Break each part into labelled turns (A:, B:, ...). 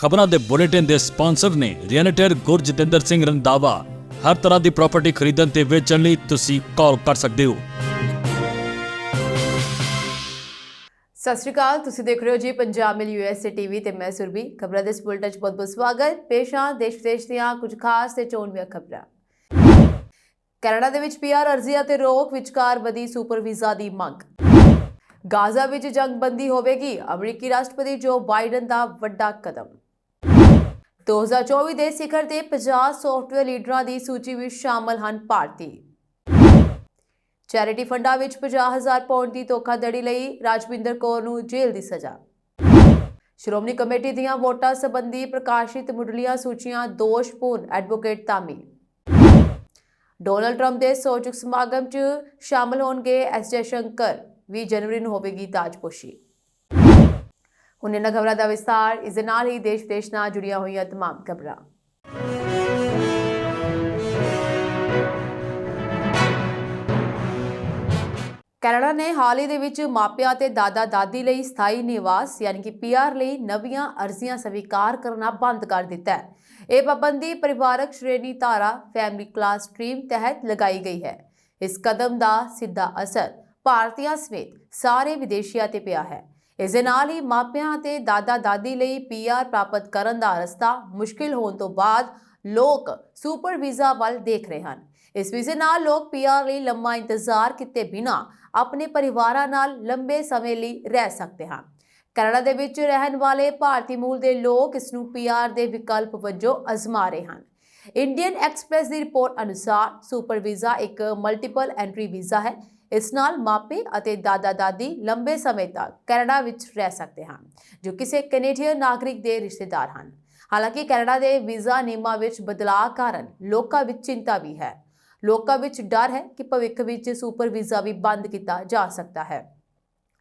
A: ਖਬਰਾਂ ਦੇ ਬੁਲੇਟਿਨ ਦੇ ਸਪਾਂਸਰ ਨੇ ਰੀਅਲਟਰ ਗੁਰਜਿੰਦਰ ਸਿੰਘ ਰੰਧਾਵਾ। ਹਰ ਤਰ੍ਹਾਂ ਦੀ ਪ੍ਰਾਪਰਟੀ ਖਰੀਦਣ ਤੇ ਵੇਚਣ ਲਈ ਤੁਸੀਂ ਕਾਲ ਕਰ ਸਕਦੇ ਹੋ।
B: ਸਤਿ ਸ਼੍ਰੀ ਅਕਾਲ, ਤੁਸੀਂ ਦੇਖ ਰਹੇ ਹੋ ਜੀ ਪੰਜਾਬ ਮਿਲ USA TV ਤੇ ਮੈਂ ਸੁਰਭੀ। ਖਬਰਾਂ ਦੇ ਇਸ ਬੁਲੇਟਿਨ 'ਚ ਬਹੁਤ-ਬਹੁਤ ਸਵਾਗਤ। ਪੇਸ਼ ਹਾਂ ਦੇਸ਼ ਵਿਦੇਸ਼ ਦੀਆਂ ਕੁਝ ਖਾਸ ਤੇ ਚੋਣਵੀਆਂ ਖਬਰਾਂ। ਕੈਨੇਡਾ ਦੇ ਵਿੱਚ PR ਅਰਜ਼ੀਆਂ ਤੇ ਰੋਕ ਵਿਚਕਾਰ ਵਧੀ ਸੁਪਰ ਵੀਜ਼ਾ ਦੀ ਮੰਗ। ਗਾਜ਼ਾ ਵਿੱਚ ਜੰਗਬੰਦੀ ਹੋਵੇਗੀ, ਅਮਰੀਕੀ ਰਾਸ਼ਟਰਪਤੀ ਜੋ ਬਾਈਡਨ ਦਾ ਵੱਡਾ ਕਦਮ। 2024 ਦੇ ਸਿਖਰ ਤੇ 50 ਸੌਫਟਵੇਅਰ ਲੀਡਰਾਂ ਦੀ ਸੂਚੀ ਵਿੱਚ ਸ਼ਾਮਲ ਹਨ ਭਾਰਤੀ। ਚੈਰਿਟੀ ਫੰਡਾਂ ਵਿੱਚ 50,000 ਪਾਉਂਡ ਦੀ ਧੋਖਾਧੜੀ ਲਈ ਰਾਜਵਿੰਦਰ ਕੌਰ ਨੂੰ ਜੇਲ੍ਹ ਦੀ ਸਜ਼ਾ। ਸ਼੍ਰੋਮਣੀ ਕਮੇਟੀ ਦੀਆਂ ਵੋਟਾਂ ਸੰਬੰਧੀ ਪ੍ਰਕਾਸ਼ਿਤ ਮੁੱਢਲੀਆਂ ਸੂਚੀਆਂ ਦੋਸ਼ਪੂਰਨ, ਐਡਵੋਕੇਟ ਧਾਮੀ। ਡੋਨਾਲਡ ਟਰੰਪ ਦੇ ਸੌਚਕ ਸਮਾਗਮ 'ਚ ਸ਼ਾਮਲ ਹੋਣਗੇ ਐਸ ਜੈਸ਼ੰਕਰ। 20 ਜਨਵਰੀ ਨੂੰ ਹੋਵੇਗੀ ਤਾਜਪੋਸ਼ੀ। ਹੁਣ ਇਹਨਾਂ ਖਬਰਾਂ ਦਾ ਵਿਸਤਾਰ। ਇਸ ਦੇ ਨਾਲ ਹੀ ਦੇਸ਼ ਵਿਦੇਸ਼ ਨਾਲ ਜੁੜੀਆਂ ਹੋਈਆਂ ਤਮਾਮ ਖਬਰਾਂ। ਕੈਨੇਡਾ ਨੇ ਹਾਲ ਹੀ ਦੇ ਵਿੱਚ ਮਾਪਿਆਂ ਤੇ ਦਾਦਾ ਦਾਦੀ ਲਈ ਸਥਾਈ ਨਿਵਾਸ ਯਾਨੀ ਕਿ PR ਲਈ ਨਵੀਆਂ ਅਰਜ਼ੀਆਂ ਸਵੀਕਾਰ ਕਰਨਾ ਬੰਦ ਕਰ ਦਿੱਤਾ ਹੈ। ਇਹ ਪਾਬੰਦੀ ਪਰਿਵਾਰਕ ਸ਼੍ਰੇਣੀ ਧਾਰਾ ਫੈਮਿਲੀ ਕਲਾਸ ਸਟ੍ਰੀਮ ਤਹਿਤ ਲਗਾਈ ਗਈ ਹੈ। ਇਸ ਕਦਮ ਦਾ ਸਿੱਧਾ ਅਸਰ ਭਾਰਤੀਆਂ ਸਮੇਤ ਸਾਰੇ ਵਿਦੇਸ਼ੀਆਂ ਤੇ ਪਿਆ ਹੈ। ਇਸ ਦੇ ਨਾਲ ਹੀ ਮਾਪਿਆਂ ਅਤੇ ਦਾਦਾ ਦਾਦੀ ਲਈ PR ਪ੍ਰਾਪਤ ਕਰਨ ਦਾ ਰਸਤਾ ਮੁਸ਼ਕਿਲ ਹੋਣ ਤੋਂ ਬਾਅਦ ਲੋਕ ਸੁਪਰ ਵੀਜ਼ਾ ਵੱਲ ਦੇਖ ਰਹੇ ਹਨ। ਇਸ ਵੀਜ਼ੇ ਨਾਲ ਲੋਕ PR ਲਈ ਲੰਮਾ ਇੰਤਜ਼ਾਰ ਕੀਤੇ ਬਿਨਾਂ ਆਪਣੇ ਪਰਿਵਾਰਾਂ ਨਾਲ ਲੰਬੇ ਸਮੇਂ ਲਈ ਰਹਿ ਸਕਦੇ ਹਨ। ਕੈਨੇਡਾ ਦੇ ਵਿੱਚ ਰਹਿਣ ਵਾਲੇ ਭਾਰਤੀ ਮੂਲ ਦੇ ਲੋਕ ਇਸ ਨੂੰ PR ਦੇ ਵਿਕਲਪ ਵਜੋਂ ਅਜ਼ਮਾ ਰਹੇ ਹਨ। ਇੰਡੀਅਨ ਐਕਸਪ੍ਰੈਸ ਦੀ ਰਿਪੋਰਟ ਅਨੁਸਾਰ ਸੁਪਰ ਵੀਜ਼ਾ ਇੱਕ ਮਲਟੀਪਲ ਐਂਟਰੀ ਵੀਜ਼ਾ ਹੈ। ਇਸ ਨਾਲ ਮਾਪੇ ਅਤੇ ਦਾਦਾ ਦਾਦੀ ਲੰਬੇ ਸਮੇਂ ਤੱਕ ਕੈਨੇਡਾ ਵਿੱਚ ਰਹਿ ਸਕਦੇ ਹਨ ਜੋ ਕਿਸੇ ਕੈਨੇਡੀਅਨ ਨਾਗਰਿਕ ਦੇ ਰਿਸ਼ਤੇਦਾਰ ਹਨ। ਹਾਲਾਂਕਿ ਕੈਨੇਡਾ ਦੇ ਵੀਜ਼ਾ ਨਿਯਮਾਂ ਵਿੱਚ ਬਦਲਾਅ ਕਾਰਨ ਲੋਕਾਂ ਵਿੱਚ ਚਿੰਤਾ ਵੀ ਹੈ। ਲੋਕਾਂ ਵਿੱਚ ਡਰ ਹੈ ਕਿ ਭਵਿੱਖ ਵਿੱਚ ਸੁਪਰ ਵੀਜ਼ਾ ਵੀ ਬੰਦ ਕੀਤਾ ਜਾ ਸਕਦਾ ਹੈ।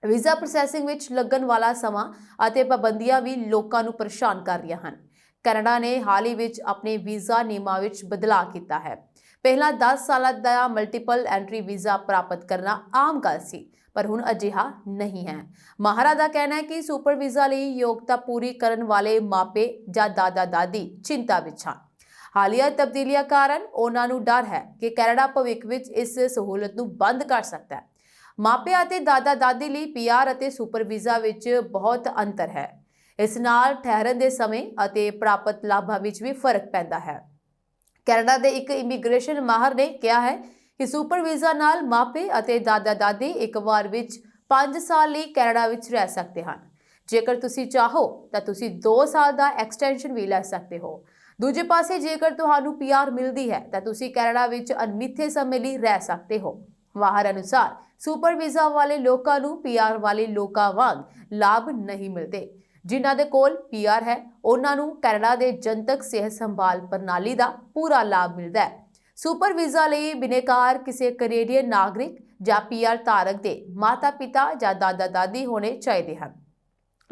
B: ਵੀਜ਼ਾ ਪ੍ਰੋਸੈਸਿੰਗ ਵਿੱਚ ਲੱਗਣ ਵਾਲਾ ਸਮਾਂ ਅਤੇ ਪਾਬੰਦੀਆਂ ਵੀ ਲੋਕਾਂ ਨੂੰ ਪਰੇਸ਼ਾਨ ਕਰ ਰਹੀਆਂ ਹਨ। ਕੈਨੇਡਾ ਨੇ ਹਾਲ ਹੀ ਵਿੱਚ ਆਪਣੇ ਵੀਜ਼ਾ ਨਿਯਮਾਂ ਵਿੱਚ ਬਦਲਾਅ ਕੀਤਾ ਹੈ। ਪਹਿਲਾਂ 10 ਸਾਲਾਂ ਦਾ ਮਲਟੀਪਲ ਐਂਟਰੀ ਵੀਜ਼ਾ ਪ੍ਰਾਪਤ ਕਰਨਾ ਆਮ ਗੱਲ ਸੀ, ਪਰ ਹੁਣ ਅਜਿਹਾ ਨਹੀਂ ਹੈ। ਮਾਹਰਾਂ ਦਾ ਕਹਿਣਾ ਹੈ ਕਿ ਸੁਪਰ ਵੀਜ਼ਾ ਲਈ ਯੋਗਤਾ ਪੂਰੀ ਕਰਨ ਵਾਲੇ ਮਾਪੇ ਜਾਂ ਦਾਦਾ ਦਾਦੀ ਚਿੰਤਾ ਵਿੱਚ ਹਨ। ਹਾਲੀਆ ਤਬਦੀਲੀਆਂ ਕਾਰਨ ਉਹਨਾਂ ਨੂੰ ਡਰ ਹੈ ਕਿ ਕੈਨੇਡਾ ਭਵਿੱਖ ਵਿੱਚ ਇਸ ਸਹੂਲਤ ਨੂੰ ਬੰਦ ਕਰ ਸਕਦਾ ਹੈ। ਮਾਪਿਆਂ ਅਤੇ ਦਾਦਾ ਦਾਦੀ ਲਈ PR ਅਤੇ ਸੁਪਰ ਵੀਜ਼ਾ ਵਿੱਚ ਬਹੁਤ ਅੰਤਰ ਹੈ। ਇਸ ਨਾਲ ਠਹਿਰਨ ਦੇ ਸਮੇਂ ਅਤੇ ਪ੍ਰਾਪਤ ਲਾਭਾਂ ਵਿੱਚ ਵੀ ਫਰਕ ਪੈਂਦਾ ਹੈ। ਕੈਨੇਡਾ ਦੇ ਇੱਕ ਇਮੀਗ੍ਰੇਸ਼ਨ ਮਾਹਰ ਨੇ ਕਿਹਾ ਹੈ ਕਿ ਸੁਪਰ ਵੀਜ਼ਾ ਨਾਲ ਮਾਪੇ ਅਤੇ ਦਾਦਾ ਦਾਦੀ ਇੱਕ ਵਾਰ ਵਿੱਚ 5 ਸਾਲ ਲਈ ਕੈਨੇਡਾ ਵਿੱਚ ਰਹਿ ਸਕਦੇ ਹਨ। ਜੇਕਰ ਤੁਸੀਂ ਚਾਹੋ ਤਾਂ ਤੁਸੀਂ 2 ਸਾਲ ਦਾ ਐਕਸਟੈਂਸ਼ਨ ਵੀ ਲੈ ਸਕਦੇ ਹੋ। ਦੂਜੇ ਪਾਸੇ ਜੇਕਰ ਤੁਹਾਨੂੰ PR ਮਿਲਦੀ ਹੈ ਤਾਂ ਤੁਸੀਂ ਕੈਨੇਡਾ ਵਿੱਚ ਅਣਮਿੱਥੇ ਸਮੇਂ ਲਈ ਰਹਿ ਸਕਦੇ ਹੋ। ਮਾਹਰ ਅਨੁਸਾਰ ਸੁਪਰ ਵੀਜ਼ਾ ਵਾਲੇ ਲੋਕਾਂ ਨੂੰ PR ਵਾਲੇ ਲੋਕਾਂ ਵਾਂਗ ਲਾਭ ਨਹੀਂ ਮਿਲਦੇ। ਜਿਨ੍ਹਾਂ ਦੇ ਕੋਲ PR ਹੈ ਉਹਨਾਂ ਨੂੰ ਕੈਨੇਡਾ ਦੇ ਜਨਤਕ ਸਿਹਤ ਸੰਭਾਲ ਪ੍ਰਣਾਲੀ ਦਾ ਪੂਰਾ ਲਾਭ ਮਿਲਦਾ ਹੈ। ਸੁਪਰ ਵੀਜ਼ਾ ਲਈ ਬਿਨੇਕਾਰ ਕਿਸੇ ਕੈਨੇਡੀਅਨ ਨਾਗਰਿਕ ਜਾਂ PR ਧਾਰਕ ਦੇ ਮਾਤਾ-ਪਿਤਾ ਜਾਂ ਦਾਦਾ-ਦਾਦੀ ਹੋਣੇ ਚਾਹੀਦੇ ਹਨ।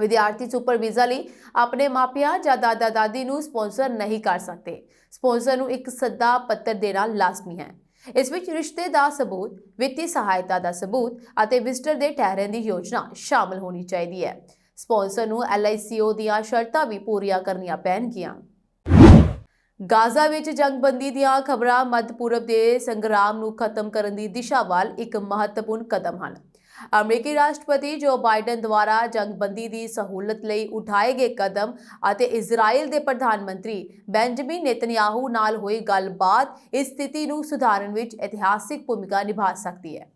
B: ਵਿਦਿਆਰਥੀ ਸੁਪਰ ਵੀਜ਼ਾ ਲਈ ਆਪਣੇ ਮਾਪਿਆਂ ਜਾਂ ਦਾਦਾ ਦਾਦੀ ਨੂੰ ਸਪਾਂਸਰ ਨਹੀਂ ਕਰ ਸਕਦੇ। ਸਪਾਂਸਰ ਨੂੰ ਇੱਕ ਸੱਦਾ ਪੱਤਰ ਦੇਣਾ ਲਾਜ਼ਮੀ ਹੈ। ਇਸ ਵਿੱਚ ਰਿਸ਼ਤੇ ਦਾ ਸਬੂਤ, ਵਿੱਤੀ ਸਹਾਇਤਾ ਦਾ ਸਬੂਤ ਅਤੇ ਵਿਜ਼ਟਰ ਦੇ ਠਹਿਰਨ ਦੀ ਯੋਜਨਾ ਸ਼ਾਮਲ ਹੋਣੀ ਚਾਹੀਦੀ ਹੈ। ਸਪਾਂਸਰ ਨੂੰ LICO ਦੀਆਂ ਸ਼ਰਤਾਂ ਵੀ ਪੂਰੀਆਂ ਕਰਨੀਆਂ ਪੈਣਗੀਆਂ। ਗਾਜ਼ਾ ਵਿੱਚ ਜੰਗਬੰਦੀ ਦੀਆਂ ਖਬਰਾਂ ਮੱਧ ਪੂਰਬ ਦੇ ਸੰਗਰਾਮ ਨੂੰ ਖਤਮ ਕਰਨ ਦੀ ਦਿਸ਼ਾ ਵੱਲ ਇੱਕ ਮਹੱਤਵਪੂਰਨ ਕਦਮ ਹਨ। ਅਮਰੀਕੀ ਰਾਸ਼ਟਰਪਤੀ ਜੋ ਬਾਈਡਨ ਦੁਆਰਾ ਜੰਗਬੰਦੀ ਦੀ ਸਹੂਲਤ ਲਈ ਉਠਾਏ ਗਏ ਕਦਮ ਅਤੇ ਇਜ਼ਰਾਈਲ ਦੇ ਪ੍ਰਧਾਨ ਮੰਤਰੀ ਬੈਂਜਾਮਿਨ ਨੇਤਨਯਾਹੂ ਨਾਲ ਹੋਈ ਗੱਲਬਾਤ ਇਸ ਸਥਿਤੀ ਨੂੰ ਸੁਧਾਰਨ ਵਿੱਚ ਇਤਿਹਾਸਿਕ ਭੂਮਿਕਾ ਨਿਭਾ ਸਕਦੀ ਹੈ।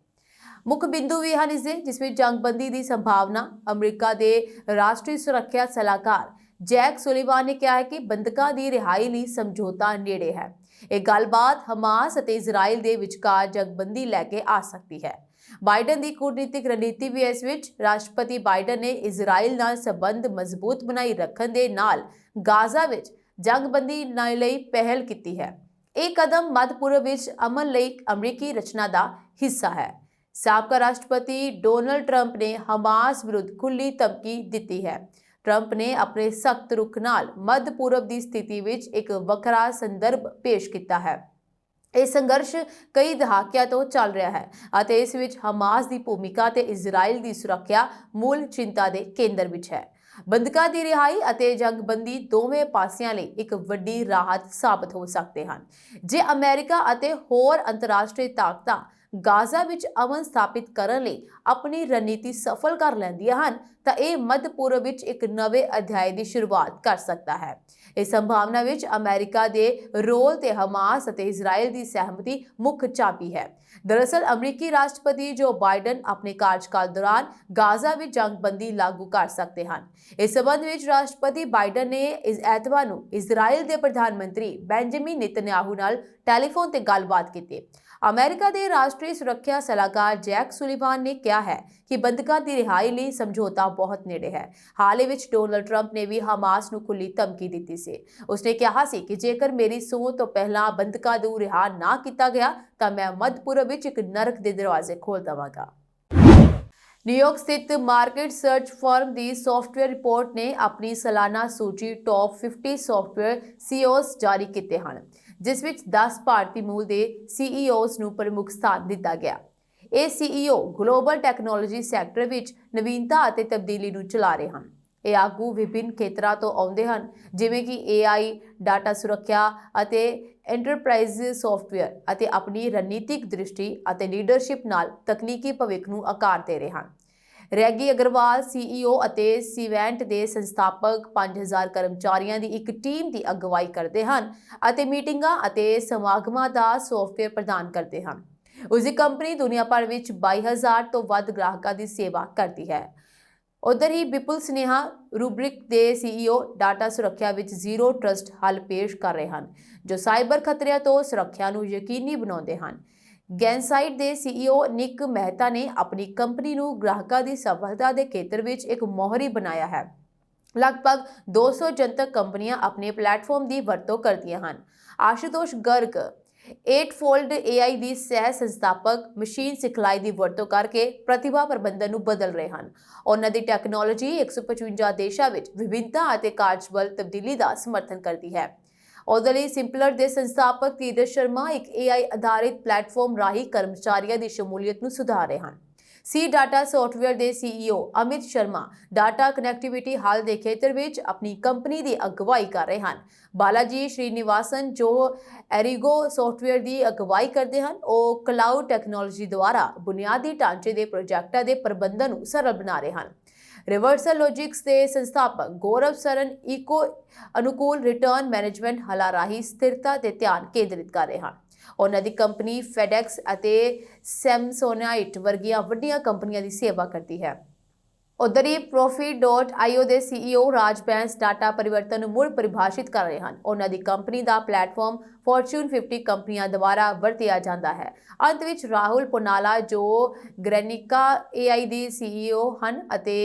B: ਮੁੱਖ ਬਿੰਦੂ ਵੀ ਹਨ ਇਸਦੇ ਜਿਸ ਵਿੱਚ ਜੰਗਬੰਦੀ ਦੀ ਸੰਭਾਵਨਾ। ਅਮਰੀਕਾ ਦੇ ਰਾਸ਼ਟਰੀ ਸੁਰੱਖਿਆ ਸਲਾਹਕਾਰ ਜੈਕ ਸੁਲੀਵਾਨ ਨੇ ਕਿਹਾ ਹੈ ਕਿ ਬੰਦਕਾਂ ਦੀ ਰਿਹਾਈ ਲਈ ਸਮਝੌਤਾ ਨੇੜੇ ਹੈ। ਇਹ ਗੱਲਬਾਤ ਹਮਾਸ ਅਤੇ ਇਜ਼ਰਾਈਲ ਦੇ ਵਿਚਕਾਰ ਜੰਗਬੰਦੀ ਲੈ ਕੇ ਆ ਸਕਦੀ ਹੈ। ਬਾਈਡਨ ਦੀ ਕੂਟਨੀਤਿਕ ਰਣਨੀਤੀ ਵੀ ਇਸ ਵਿੱਚ ਰਾਸ਼ਟਰਪਤੀ ਬਾਈਡਨ ਨੇ ਇਜ਼ਰਾਈਲ ਨਾਲ ਸੰਬੰਧ ਮਜ਼ਬੂਤ ਬਣਾਈ ਰੱਖਣ ਦੇ ਨਾਲ ਗਾਜ਼ਾ ਵਿੱਚ ਜੰਗਬੰਦੀ ਲਈ ਪਹਿਲ ਕੀਤੀ ਹੈ। ਇਹ ਕਦਮ ਮੱਧ ਪੂਰਬ ਵਿੱਚ ਅਮਨ ਲਈ ਅਮਰੀਕੀ ਰਚਨਾ ਦਾ ਹਿੱਸਾ ਹੈ। ਸਾਬਕਾ ਰਾਸ਼ਟਰਪਤੀ ਡੋਨਾਲਡ ਟਰੰਪ ਨੇ ਹਮਾਸ ਵਿਰੁੱਧ ਖੁੱਲ੍ਹੀ ਧਮਕੀ ਦਿੱਤੀ ਹੈ। ਟਰੰਪ ਨੇ ਆਪਣੇ ਸਖਤ ਰੁਖ ਨਾਲ ਮੱਧ ਪੂਰਬ ਦੀ ਸਥਿਤੀ ਵਿੱਚ ਇੱਕ ਵੱਖਰਾ ਸੰਦਰਭ ਪੇਸ਼ ਕੀਤਾ ਹੈ। ਇਹ ਸੰਘਰਸ਼ ਕਈ ਦਹਾਕਿਆਂ ਤੋਂ ਚੱਲ ਰਿਹਾ ਹੈ ਅਤੇ ਇਸ ਵਿੱਚ ਹਮਾਸ ਦੀ ਭੂਮਿਕਾ ਤੇ ਇਜ਼ਰਾਈਲ ਦੀ ਸੁਰੱਖਿਆ ਮੂਲ ਚਿੰਤਾ ਦੇ ਕੇਂਦਰ ਵਿੱਚ ਹੈ। ਬੰਦਕਾਂ ਦੀ ਰਿਹਾਈ ਅਤੇ ਜੰਗਬੰਦੀ ਦੋਵੇਂ ਪਾਸਿਆਂ ਲਈ ਇੱਕ ਵੱਡੀ ਰਾਹਤ ਸਾਬਤ ਹੋ ਸਕਦੇ ਹਨ। ਜੇ ਅਮਰੀਕਾ ਅਤੇ ਹੋਰ ਅੰਤਰਰਾਸ਼ਟਰੀ ਤਾਕਤਾਂ ਗਾਜ਼ਾ ਵਿੱਚ ਅਮਨ ਸਥਾਪਿਤ ਕਰਨ ਲਈ ਆਪਣੀ ਰਣਨੀਤੀ ਸਫਲ ਕਰ ਲੈਂਦੀਆਂ ਹਨ ਤਾਂ ਇਹ ਮੱਧ ਪੂਰਬ ਵਿੱਚ ਇੱਕ ਨਵੇਂ ਅਧਿਆਇ ਦੀ ਸ਼ੁਰੂਆਤ ਕਰ ਸਕਦਾ ਹੈ। ਇਸ ਸੰਭਾਵਨਾ ਵਿੱਚ ਅਮਰੀਕਾ ਦੇ ਰੋਲ ਤੇ ਹਮਾਸ ਅਤੇ ਇਜ਼ਰਾਈਲ ਦੀ ਸਹਿਮਤੀ ਮੁੱਖ ਚਾਬੀ ਹੈ। ਦਰਅਸਲ ਅਮਰੀਕੀ ਰਾਸ਼ਟਰਪਤੀ ਜੋ ਬਾਈਡਨ ਆਪਣੇ ਕਾਰਜਕਾਲ ਦੌਰਾਨ ਗਾਜ਼ਾ ਵਿੱਚ ਜੰਗਬੰਦੀ ਲਾਗੂ ਕਰ ਸਕਦੇ ਹਨ। ਇਸ ਸਬੰਧ ਵਿੱਚ ਰਾਸ਼ਟਰਪਤੀ ਬਾਈਡਨ ਨੇ ਇਸ ਐਤਵਾਰ ਨੂੰ ਇਜ਼ਰਾਈਲ ਦੇ ਪ੍ਰਧਾਨ ਮੰਤਰੀ ਬੈਂਜਾਮਿਨ ਨੇਤਨਯਾਹੂ ਨਾਲ ਟੈਲੀਫੋਨ ਤੇ ਗੱਲਬਾਤ ਕੀਤੀ। ਅਮਰੀਕਾ ਦੇ ਰਾਸ਼ਟਰੀ ਸੁਰੱਖਿਆ ਸਲਾਹਕਾਰ ਜੈਕ ਸੁਲੀਵਾਨ ਨੇ ਕਿਹਾ ਹੈ ਕਿ ਬੰਦਕਾਂ ਦੀ ਰਿਹਾਈ ਲਈ ਸਮਝੌਤਾ ਬਹੁਤ ਨੇੜੇ ਹੈ। ਹਾਲ ਹੀ ਵਿੱਚ ਡੋਨਾਲਡ ਟਰੰਪ ਨੇ ਵੀ ਹਮਾਸ ਨੂੰ ਖੁੱਲੀ ਧਮਕੀ ਦਿੱਤੀ ਸੀ। ਉਸਨੇ ਕਿਹਾ ਸੀ ਕਿ ਜੇਕਰ ਮੇਰੀ ਸਹੁੰ ਤੋਂ ਪਹਿਲਾਂ ਬੰਦਕਾਂ ਨੂੰ ਰਿਹਾ ਨਾ ਕੀਤਾ ਗਿਆ ਤਾਂ ਮੈਂ ਮੱਧ ਪੂਰਬ ਵਿੱਚ ਇੱਕ ਨਰਕ ਦੇ ਦਰਵਾਜ਼ੇ ਖੋਲ੍ਹ ਦੇਵਾਂਗਾ। ਨਿਊਯਾਰਕ ਸਥਿਤ ਮਾਰਕੀਟ ਸਰਚ ਫਰਮ ਦੀ ਸੌਫਟਵੇਅਰ ਰਿਪੋਰਟ ਨੇ ਆਪਣੀ ਸਾਲਾਨਾ ਸੂਚੀ ਟੌਪ 50 ਸੌਫਟਵੇਅਰ ਸੀਈਓਜ਼ ਜਾਰੀ ਕੀਤੇ ਹਨ, ਜਿਸ ਵਿੱਚ 10 ਭਾਰਤੀ ਮੂਲ ਦੇ ਸੀਈਓਜ਼ ਨੂੰ ਪ੍ਰਮੁੱਖ ਸਥਾਨ ਦਿੱਤਾ ਗਿਆ। ਇਹ ਸੀਈਓ ਗਲੋਬਲ ਟੈਕਨੋਲੋਜੀ ਸੈਕਟਰ ਵਿੱਚ ਨਵੀਨਤਾ ਅਤੇ ਤਬਦੀਲੀ ਨੂੰ ਚਲਾ ਰਹੇ ਹਨ। ਇਹ ਆਗੂ ਵਿਭਿੰਨ ਖੇਤਰਾਂ ਤੋਂ ਆਉਂਦੇ ਹਨ, ਜਿਵੇਂ ਕਿ AI, ਡਾਟਾ ਸੁਰੱਖਿਆ ਅਤੇ ਐਂਟਰਪ੍ਰਾਈਜ਼ ਸੌਫਟਵੇਅਰ, ਅਤੇ ਆਪਣੀ ਰਣਨੀਤਿਕ ਦ੍ਰਿਸ਼ਟੀ ਅਤੇ ਲੀਡਰਸ਼ਿਪ ਨਾਲ ਤਕਨੀਕੀ ਭਵਿੱਖ ਨੂੰ ਆਕਾਰ ਦੇ ਰਹੇ ਹਨ। ਰੈਗੀ ਅਗਰਵਾਲ CEO ਅਤੇ ਸੀਵੈਂਟ ਦੇ ਸੰਸਥਾਪਕ 5000 ਕਰਮਚਾਰੀਆਂ ਦੀ ਇੱਕ ਟੀਮ ਦੀ ਅਗਵਾਈ ਕਰਦੇ ਹਨ ਅਤੇ ਮੀਟਿੰਗਾਂ ਅਤੇ ਸਮਾਗਮਾਂ ਦਾ ਸੌਫਟਵੇਅਰ ਪ੍ਰਦਾਨ ਕਰਦੇ ਹਨ। ਉਸ ਦੀ ਕੰਪਨੀ ਦੁਨੀਆ ਭਰ ਵਿੱਚ 22000 ਤੋਂ ਵੱਧ ਗ੍ਰਾਹਕਾਂ ਦੀ ਸੇਵਾ ਕਰਦੀ ਹੈ। ਉਧਰ ਹੀ ਵਿਪੁਲ ਸਨੇਹਾ ਰੂਬਰਿਕ ਦੇ CEO ਡਾਟਾ ਸੁਰੱਖਿਆ ਵਿੱਚ ਜ਼ੀਰੋ ਟਰਸਟ ਹੱਲ ਪੇਸ਼ ਕਰ ਰਹੇ ਹਨ, ਜੋ ਸਾਈਬਰ ਖਤਰਿਆਂ ਤੋਂ ਸੁਰੱਖਿਆ ਨੂੰ ਯਕੀਨੀ ਬਣਾਉਂਦੇ ਹਨ। ਗੈਨਸਾਈਟ ਦੇ CEO ਨਿਕ ਮਹਿਤਾ ਨੇ ਆਪਣੀ ਕੰਪਨੀ ਨੂੰ ਗ੍ਰਾਹਕਾਂ ਦੀ ਸਫਲਤਾ ਦੇ ਖੇਤਰ ਵਿੱਚ ਇੱਕ ਮੋਹਰੀ ਬਣਾਇਆ ਹੈ। ਲਗਭਗ 200 ਜਨਤਕ ਕੰਪਨੀਆਂ ਆਪਣੇ ਪਲੇਟਫਾਰਮ ਦੀ ਵਰਤੋਂ ਕਰਦੀਆਂ ਹਨ। ਆਸ਼ੂਤੋਸ਼ ਗਰਗ 8fold AI ਦੀ ਸਹਿ ਸੰਸਥਾਪਕ ਮਸ਼ੀਨ ਸਿਖਲਾਈ ਦੀ ਵਰਤੋਂ ਕਰਕੇ ਪ੍ਰਤਿਭਾ ਪ੍ਰਬੰਧਨ ਨੂੰ ਬਦਲ ਰਹੇ ਹਨ। ਉਹਨਾਂ ਦੀ ਟੈਕਨੋਲੋਜੀ 155 ਦੇਸ਼ਾਂ ਵਿੱਚ ਵਿਭਿੰਨਤਾ ਅਤੇ ਕਾਰਜਬਲ ਤਬਦੀਲੀ ਦਾ ਸਮਰਥਨ ਕਰਦੀ ਹੈ। ਉਹਦੇ ਲਈ ਸਿੰਪਲਰ ਦੇ ਸੰਸਥਾਪਕ ਧੀਰਜ ਸ਼ਰਮਾ ਇੱਕ AI ਆਧਾਰਿਤ ਪਲੇਟਫਾਰਮ ਰਾਹੀਂ ਕਰਮਚਾਰੀਆਂ ਦੀ ਸ਼ਮੂਲੀਅਤ ਨੂੰ ਸੁਧਾਰ ਰਹੇ ਹਨ। ਸੀ ਡਾਟਾ ਸੌਫਟਵੇਅਰ ਦੇ CEO Amit Sharma data connectivity ਹੱਲ ਦੇ ਖੇਤਰ ਵਿੱਚ ਆਪਣੀ ਕੰਪਨੀ ਦੀ ਅਗਵਾਈ ਕਰ ਰਹੇ ਹਨ। ਬਾਲਾਜੀ ਸ਼੍ਰੀਨਿਵਾਸਨ ਜੋ ਐਰੀਗੋ ਸੌਫਟਵੇਅਰ ਦੀ ਅਗਵਾਈ ਕਰਦੇ ਹਨ, ਉਹ ਕਲਾਊਡ ਟੈਕਨੋਲੋਜੀ ਦੁਆਰਾ ਬੁਨਿਆਦੀ ਢਾਂਚੇ ਦੇ ਪ੍ਰੋਜੈਕਟਾਂ ਦੇ ਪ੍ਰਬੰਧਨ ਨੂੰ ਸਰਲ ਬਣਾ ਰਹੇ ਹਨ। ਰਿਵਰਸਲ ਲੌਜਿਕਸ ਦੇ ਸੰਸਥਾਪਕ ਗੌਰਵ ਸਰਨ ਇਕੋ ਅਨੁਕੂਲ ਰਿਟਰਨ ਮੈਨੇਜਮੈਂਟ ਹੱਲਾਂ ਰਾਹੀਂ ਸਥਿਰਤਾ ਤੇ ਧਿਆਨ ਕੇਂਦਰਿਤ ਕਰ ਰਹੇ ਹਨ। ਉਹਨਾਂ ਦੀ ਕੰਪਨੀ ਫੈਡੈਕਸ ਅਤੇ ਸੈਮਸੋਨਾਈਟ ਵਰਗੀਆਂ ਵੱਡੀਆਂ ਕੰਪਨੀਆਂ ਦੀ ਸੇਵਾ ਕਰਦੀ ਹੈ। ਉਧਰ ਹੀ Profit.io ਦੇ CEO ਰਾਜ ਬੈਂਸ ਡਾਟਾ ਪਰਿਵਰਤਨ ਨੂੰ ਮੁੜ ਪਰਿਭਾਸ਼ਿਤ ਕਰ ਰਹੇ ਹਨ। ਉਹਨਾਂ ਦੀ ਕੰਪਨੀ ਦਾ ਪਲੇਟਫਾਰਮ ਫੋਰਚੂਨ 50 ਕੰਪਨੀਆਂ ਦੁਆਰਾ ਵਰਤਿਆ ਜਾਂਦਾ ਹੈ। ਅੰਤ ਵਿੱਚ ਰਾਹੁਲ ਪੋਨਾਲਾ ਜੋ ਗ੍ਰੈਨਿਕਾ AI ਦੀ CEO ਹਨ ਅਤੇ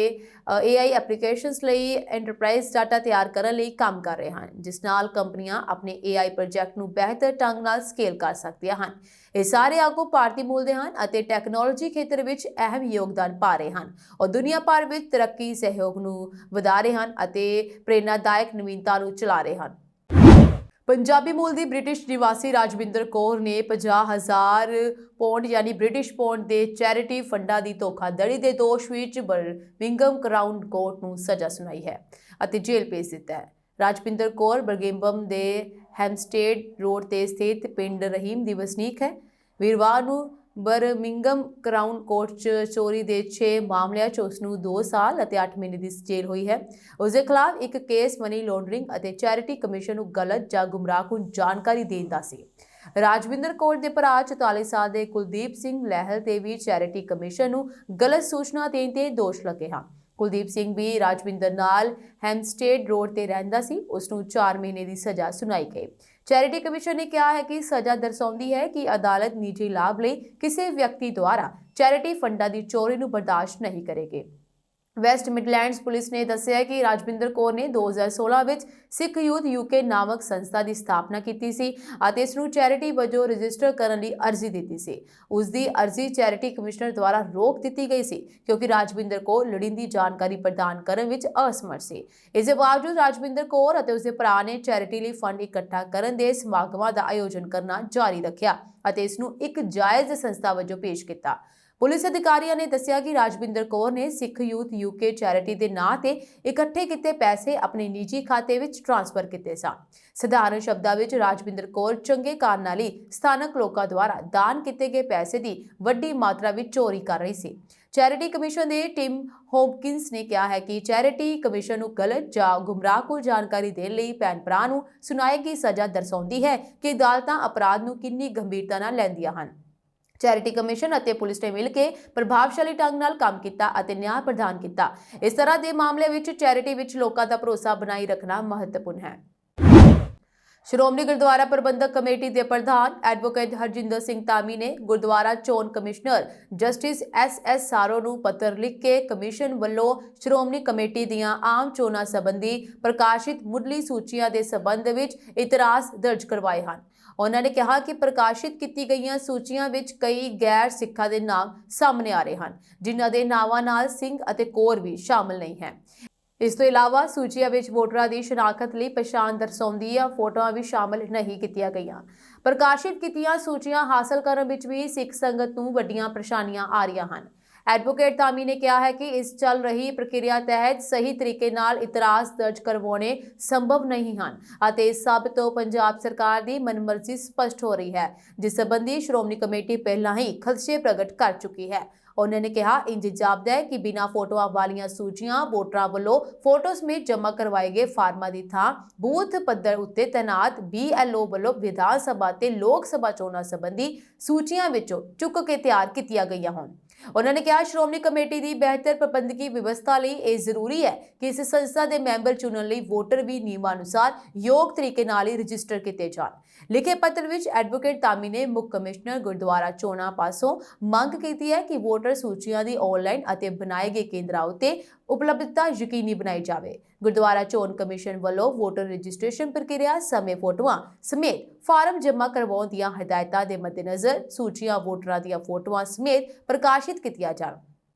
B: AI ਐਪਲੀਕੇਸ਼ਨਸ ਲਈ ਐਂਟਰਪ੍ਰਾਈਜ਼ ਡਾਟਾ ਤਿਆਰ ਕਰਨ ਲਈ ਕੰਮ ਕਰ ਰਹੇ ਹਨ, ਜਿਸ ਨਾਲ ਕੰਪਨੀਆਂ ਆਪਣੇ AI ਪ੍ਰੋਜੈਕਟ ਨੂੰ ਬਿਹਤਰ ਢੰਗ ਨਾਲ ਸਕੇਲ ਕਰ ਸਕਦੀਆਂ ਹਨ। ਇਹ ਸਾਰੇ ਆਗੂ ਭਾਰਤੀ ਮੂਲ ਦੇ ਹਨ ਅਤੇ ਟੈਕਨੋਲੋਜੀ ਖੇਤਰ ਵਿੱਚ ਅਹਿਮ ਯੋਗਦਾਨ ਪਾ ਰਹੇ ਹਨ। ਉਹ ਦੁਨੀਆ ਭਰ ਵਿੱਚ ਤਰੱਕੀ ਸਹਿਯੋਗ ਨੂੰ ਵਧਾ ਰਹੇ ਹਨ ਅਤੇ ਪ੍ਰੇਰਨਾਦਾਇਕ ਨਵੀਨਤਾ ਨੂੰ ਚਲਾ ਰਹੇ ਹਨ। ਪੰਜਾਬੀ ਮੂਲ ਦੀ ਬ੍ਰਿਟਿਸ਼ ਨਿਵਾਸੀ ਰਾਜਵਿੰਦਰ ਕੌਰ ਨੇ 50,000 ਪੌਂਡ ਯਾਨੀ ਬ੍ਰਿਟਿਸ਼ ਪੌਂਡ ਦੇ ਚੈਰਿਟੀ ਫੰਡਾਂ ਦੀ ਧੋਖਾਧੜੀ ਦੇ ਦੋਸ਼ ਵਿੱਚ ਬਰਮਿੰਘਮ ਕਰਾਊਨ ਕੋਰਟ ਨੂੰ ਸਜ਼ਾ ਸੁਣਾਈ ਹੈ ਅਤੇ ਜੇਲ੍ਹ ਭੇਜ ਦਿੱਤਾ ਹੈ। ਰਾਜਵਿੰਦਰ ਕੌਰ ਬਰਗਿੰਘਮ ਦੇ ਹੈਮਸਟੇਡ ਰੋਡ ਤੇ ਸਥਿਤ ਪਿੰਡ ਰਹੀਮ ਦੀ ਵਸਨੀਕ ਹੈ। ਵੀਰਵਾਰ ਨੂੰ ਬਰਮਿੰਘਮ ਕਰਾਊਨ ਕੋਰਟ 'ਚ ਚੋਰੀ ਦੇ 6 ਮਾਮਲਿਆਂ 'ਚ ਉਸ ਨੂੰ 2 ਸਾਲ ਅਤੇ 8 ਮਹੀਨੇ ਦੀ ਜੇਲ੍ਹ ਹੋਈ ਹੈ। ਉਸ ਦੇ ਖਿਲਾਫ ਇੱਕ ਕੇਸ ਮਨੀ ਲਾਂਡਰਿੰਗ ਅਤੇ ਚੈਰਿਟੀ ਕਮਿਸ਼ਨ ਨੂੰ ਗਲਤ ਜਾਂ ਗੁੰਮਰਾਹਕੁਨ ਜਾਣਕਾਰੀ ਦੇਣ ਦਾ ਸੀ। ਰਾਜਵਿੰਦਰ ਕੌਰ ਦੇ ਭਰਾ 44 ਸਾਲ ਦੇ ਕੁਲਦੀਪ ਸਿੰਘ ਲਹਿਲ ਤੇ ਵੀ ਚੈਰਿਟੀ ਕਮਿਸ਼ਨ ਨੂੰ ਗਲਤ ਸੂਚਨਾ ਦੇਣ ਤੇ ਦੋਸ਼ ਲੱਗੇ ਹਨ। ਕੁਲਦੀਪ ਸਿੰਘ ਵੀ ਰਾਜਵਿੰਦਰ ਨਾਲ ਹੈਮਸਟੇਡ ਰੋਡ ਤੇ ਰਹਿੰਦਾ ਸੀ। ਉਸ ਨੂੰ 4 ਮਹੀਨੇ ਦੀ ਸਜ਼ਾ ਸੁਣਾਈ ਗਈ। ਚੈਰਿਟੀ ਕਮਿਸ਼ਨ ਨੇ ਕਿਹਾ ਹੈ ਕਿ ਸਜ਼ਾ ਦਰਸਾਉਂਦੀ ਹੈ ਕਿ ਅਦਾਲਤ ਨਿੱਜੀ ਲਾਭ ਲਈ ਕਿਸੇ ਵਿਅਕਤੀ ਦੁਆਰਾ ਚੈਰਿਟੀ ਫੰਡਾਂ ਦੀ ਚੋਰੀ ਨੂੰ ਬਰਦਾਸ਼ਤ ਨਹੀਂ ਕਰੇਗੀ। ਵੈਸਟ ਮਿਡਲੈਂਡਸ ਪੁਲਿਸ ਨੇ ਦੱਸਿਆ ਕਿ ਰਾਜਵਿੰਦਰ ਕੌਰ ਨੇ 2016 ਵਿੱਚ ਸਿੱਖ ਯੂਥ UK ਨਾਮਕ ਸੰਸਥਾ ਦੀ ਸਥਾਪਨਾ ਕੀਤੀ ਸੀ ਅਤੇ ਇਸ ਨੂੰ ਚੈਰਿਟੀ ਵਜੋਂ ਰਜਿਸਟਰ ਕਰਨ ਲਈ ਅਰਜ਼ੀ ਦਿੱਤੀ ਸੀ। ਉਸ ਦੀ ਅਰਜ਼ੀ ਚੈਰਿਟੀ ਕਮਿਸ਼ਨਰ ਦੁਆਰਾ ਰੋਕ ਦਿੱਤੀ ਗਈ ਸੀ ਕਿਉਂਕਿ ਰਾਜਵਿੰਦਰ ਕੌਰ ਲੋੜੀਂਦੀ ਜਾਣਕਾਰੀ ਪ੍ਰਦਾਨ ਕਰਨ ਵਿੱਚ ਅਸਮਰਥ ਸੀ। ਇਸ ਦੇ ਬਾਵਜੂਦ ਰਾਜਵਿੰਦਰ ਕੌਰ ਅਤੇ ਉਸ ਦੇ ਭਰਾ ਨੇ ਚੈਰਿਟੀ ਲਈ ਫੰਡ ਇਕੱਠਾ ਕਰਨ ਦੇ ਸਮਾਗਮਾਂ ਦਾ ਆਯੋਜਨ ਕਰਨਾ ਜਾਰੀ ਰੱਖਿਆ ਅਤੇ ਇਸ ਨੂੰ ਇੱਕ ਜਾਇਜ਼ ਸੰਸਥਾ ਵਜੋਂ ਪੇਸ਼ ਕੀਤਾ। ਪੁਲਿਸ ਅਧਿਕਾਰੀਆਂ ਨੇ ਦੱਸਿਆ ਕਿ ਰਾਜਵਿੰਦਰ ਕੌਰ ਨੇ ਸਿੱਖ ਯੂਥ ਯੂਕੇ ਚੈਰਿਟੀ ਦੇ ਨਾਂ ਤੇ ਇਕੱਠੇ ਕੀਤੇ ਪੈਸੇ ਆਪਣੇ ਨਿੱਜੀ ਖਾਤੇ ਵਿੱਚ ਟ੍ਰਾਂਸਫਰ ਕੀਤੇ ਸਨ। ਸਧਾਰਨ ਸ਼ਬਦਾਂ ਵਿੱਚ ਰਾਜਵਿੰਦਰ ਕੌਰ ਚੰਗੇ ਕਾਰਨਾਂ ਲਈ ਸਥਾਨਕ ਲੋਕਾਂ ਦੁਆਰਾ ਦਾਨ ਕੀਤੇ ਗਏ ਪੈਸੇ ਦੀ ਵੱਡੀ ਮਾਤਰਾ ਵਿੱਚ ਚੋਰੀ ਕਰ ਰਹੀ ਸੀ। ਚੈਰਿਟੀ ਕਮਿਸ਼ਨ ਦੇ ਟਿਮ ਹੋਪਕਿੰਸ ਨੇ ਕਿਹਾ ਹੈ ਕਿ ਚੈਰਿਟੀ ਕਮਿਸ਼ਨ ਨੂੰ ਗਲਤ ਜਾਂ ਗੁੰਮਰਾਹਕੁਨ ਜਾਣਕਾਰੀ ਦੇਣ ਲਈ ਭੈਣ ਭਰਾ ਨੂੰ ਸੁਣਾਈ ਗਈ ਸਜ਼ਾ ਦਰਸਾਉਂਦੀ ਹੈ ਕਿ ਅਦਾਲਤਾਂ ਅਪਰਾਧ ਨੂੰ ਕਿੰਨੀ ਗੰਭੀਰਤਾ ਨਾਲ ਲੈਂਦੀਆਂ ਹਨ। ਚੈਰਿਟੀ ਕਮਿਸ਼ਨ ਅਤੇ ਪੁਲਿਸ ਨੇ ਮਿਲ ਕੇ ਪ੍ਰਭਾਵਸ਼ਾਲੀ ਢੰਗ ਨਾਲ ਕੰਮ ਕੀਤਾ ਅਤੇ ਨਿਆਂ ਪ੍ਰਦਾਨ ਕੀਤਾ। ਇਸ ਤਰ੍ਹਾਂ ਦੇ ਮਾਮਲੇ ਵਿੱਚ ਚੈਰਿਟੀ ਵਿੱਚ ਲੋਕਾਂ ਦਾ ਭਰੋਸਾ ਬਣਾਈ ਰੱਖਣਾ ਮਹੱਤਵਪੂਰਨ ਹੈ। ਸ਼੍ਰੋਮਣੀ ਗੁਰਦੁਆਰਾ ਪ੍ਰਬੰਧਕ ਕਮੇਟੀ ਦੇ ਪ੍ਰਧਾਨ ਐਡਵੋਕੇਟ ਹਰਜਿੰਦਰ ਸਿੰਘ ਧਾਮੀ ਨੇ ਗੁਰਦੁਆਰਾ ਚੋਣ ਕਮਿਸ਼ਨਰ ਜਸਟਿਸ ਐਸ ਸਾਰੋ ਨੂੰ ਪੱਤਰ ਲਿਖ ਕੇ ਕਮਿਸ਼ਨ ਵੱਲੋਂ ਸ਼੍ਰੋਮਣੀ ਕਮੇਟੀ ਦੀਆਂ ਆਮ ਚੋਣਾਂ ਸੰਬੰਧੀ ਪ੍ਰਕਾਸ਼ਿਤ ਮੁੱਢਲੀ ਸੂਚੀਆਂ ਦੇ ਸੰਬੰਧ ਵਿੱਚ ਇਤਰਾਜ਼ ਦਰਜ ਕਰਵਾਏ ਹਨ। ਉਹਨਾਂ ਨੇ ਕਿਹਾ ਕਿ ਪ੍ਰਕਾਸ਼ਿਤ ਕੀਤੀ ਗਈਆਂ ਸੂਚੀਆਂ ਵਿੱਚ ਕਈ ਗੈਰ ਸਿੱਖਾਂ ਦੇ ਨਾਮ ਸਾਹਮਣੇ ਆ ਰਹੇ ਹਨ, ਜਿਨ੍ਹਾਂ ਦੇ ਨਾਵਾਂ ਨਾਲ ਸਿੰਘ ਅਤੇ ਕੌਰ ਵੀ ਸ਼ਾਮਲ ਨਹੀਂ ਹੈ। ਇਸ ਤੋਂ ਇਲਾਵਾ ਸੂਚੀਆਂ ਵਿੱਚ ਵੋਟਰਾਂ ਦੀ ਸ਼ਨਾਖਤ ਲਈ ਪਛਾਣ ਦਰਸਾਉਂਦੀਆਂ ਫੋਟੋਆਂ ਵੀ ਸ਼ਾਮਲ ਨਹੀਂ ਕੀਤੀਆਂ ਗਈਆਂ। ਪ੍ਰਕਾਸ਼ਿਤ ਕੀਤੀਆਂ ਸੂਚੀਆਂ ਹਾਸਲ ਕਰਨ ਵਿੱਚ ਵੀ ਸਿੱਖ ਸੰਗਤ ਨੂੰ ਵੱਡੀਆਂ ਪਰੇਸ਼ਾਨੀਆਂ ਆ ਰਹੀਆਂ ਹਨ। ਐਡਵੋਕੇਟ ਧਾਮੀ ਨੇ ਕਿਹਾ ਹੈ ਕਿ ਇਸ ਚੱਲ ਰਹੀ ਪ੍ਰਕਿਰਿਆ ਤਹਿਤ ਸਹੀ ਤਰੀਕੇ ਨਾਲ ਇਤਰਾਜ਼ ਦਰਜ ਕਰਵਾਉਣੇ ਸੰਭਵ ਨਹੀਂ ਹਨ ਅਤੇ ਇਸ ਸਭ ਤੋਂ ਪੰਜਾਬ ਸਰਕਾਰ ਦੀ ਮਨਮਰਜ਼ੀ ਸਪਸ਼ਟ ਹੋ ਰਹੀ ਹੈ, ਜਿਸ ਸੰਬੰਧੀ ਸ਼੍ਰੋਮਣੀ ਕਮੇਟੀ ਪਹਿਲਾਂ ਹੀ ਖਦਸ਼ੇ ਪ੍ਰਗਟ ਕਰ ਚੁੱਕੀ ਹੈ। ਉਹਨਾਂ ਨੇ ਕਿਹਾ ਇੰਜ ਜਾਪਦਾ ਹੈ ਕਿ ਬਿਨਾਂ ਫੋਟੋਆਂ ਵਾਲੀਆਂ ਸੂਚੀਆਂ ਵੋਟਰਾਂ ਵੱਲੋਂ ਫੋਟੋ ਸਮੇਤ ਜਮ੍ਹਾਂ ਕਰਵਾਏ ਗਏ ਫਾਰਮਾਂ ਦੀ ਥਾਂ ਬੂਥ ਪੱਧਰ ਉੱਤੇ ਤੈਨਾਤ BLO ਵੱਲੋਂ ਵਿਧਾਨ ਸਭਾ ਤੇ ਲੋਕ ਸਭਾ ਚੋਣਾਂ ਸੰਬੰਧੀ ਸੂਚੀਆਂ ਵਿੱਚੋਂ ਚੁੱਕ ਕੇ ਤਿਆਰ ਕੀਤੀਆਂ ਗਈਆਂ ਹੋਣ। ਉਹਨਾਂ ਨੇ ਕਿਹਾ ਸ਼੍ਰੋਮਣੀ ਕਮੇਟੀ ਦੀ ਬਿਹਤਰ ਪ੍ਰਬੰਧਕੀ ਵਿਵਸਥਾ ਲਈ ਇਹ ਜ਼ਰੂਰੀ ਹੈ ਕਿ ਇਸ ਸੰਸਥਾ ਦੇ ਮੈਂਬਰ ਚੁਣਨ ਲਈ ਵੋਟਰ ਵੀ ਨਿਯਮਾਂ ਅਨੁਸਾਰ ਯੋਗ ਤਰੀਕੇ ਨਾਲ ਹੀ ਰਜਿਸਟਰ ਕੀਤੇ ਜਾਣ। ਲਿਖੇ ਪੱਤਰ ਵਿੱਚ ਐਡਵੋਕੇਟ ਧਾਮੀ ਨੇ ਮੁੱਖ ਕਮਿਸ਼ਨਰ ਗੁਰਦੁਆਰਾ ਚੋਣਾਂ ਪਾਸੋਂ ਮੰਗ ਕੀਤੀ ਹੈ ਕਿ ਵੋਟਰ ਸੂਚੀਆਂ ਦੀ ਆਨਲਾਈਨ ਅਤੇ ਬਣਾਏ ਗਏ ਕੇਂਦਰਾਂ ਉੱਤੇ ਉਪਲਬਧਤਾ ਯਕੀਨੀ ਬਣਾਈ ਜਾਵੇ। ਗੁਰਦੁਆਰਾ ਚੋਣ ਕਮਿਸ਼ਨ ਵੱਲੋਂ ਵੋਟਰ ਰਜਿਸਟ੍ਰੇਸ਼ਨ ਪ੍ਰਕਿਰਿਆ ਸਮੇਂ ਫੋਟੋਆਂ ਸਮੇਤ ਫਾਰਮ ਜਮ੍ਹਾਂ ਕਰਵਾਉਣ ਦੀਆਂ ਹਦਾਇਤਾਂ ਦੇ ਮੱਦੇਨਜ਼ਰ ਸੂਚੀਆਂ ਵੋਟਰਾਂ ਦੀਆਂ ਫੋਟੋਆਂ ਸਮੇਤ ਪ੍ਰਕਾਸ਼ਿਤ ਕੀਤੀਆਂ ਜਾਣ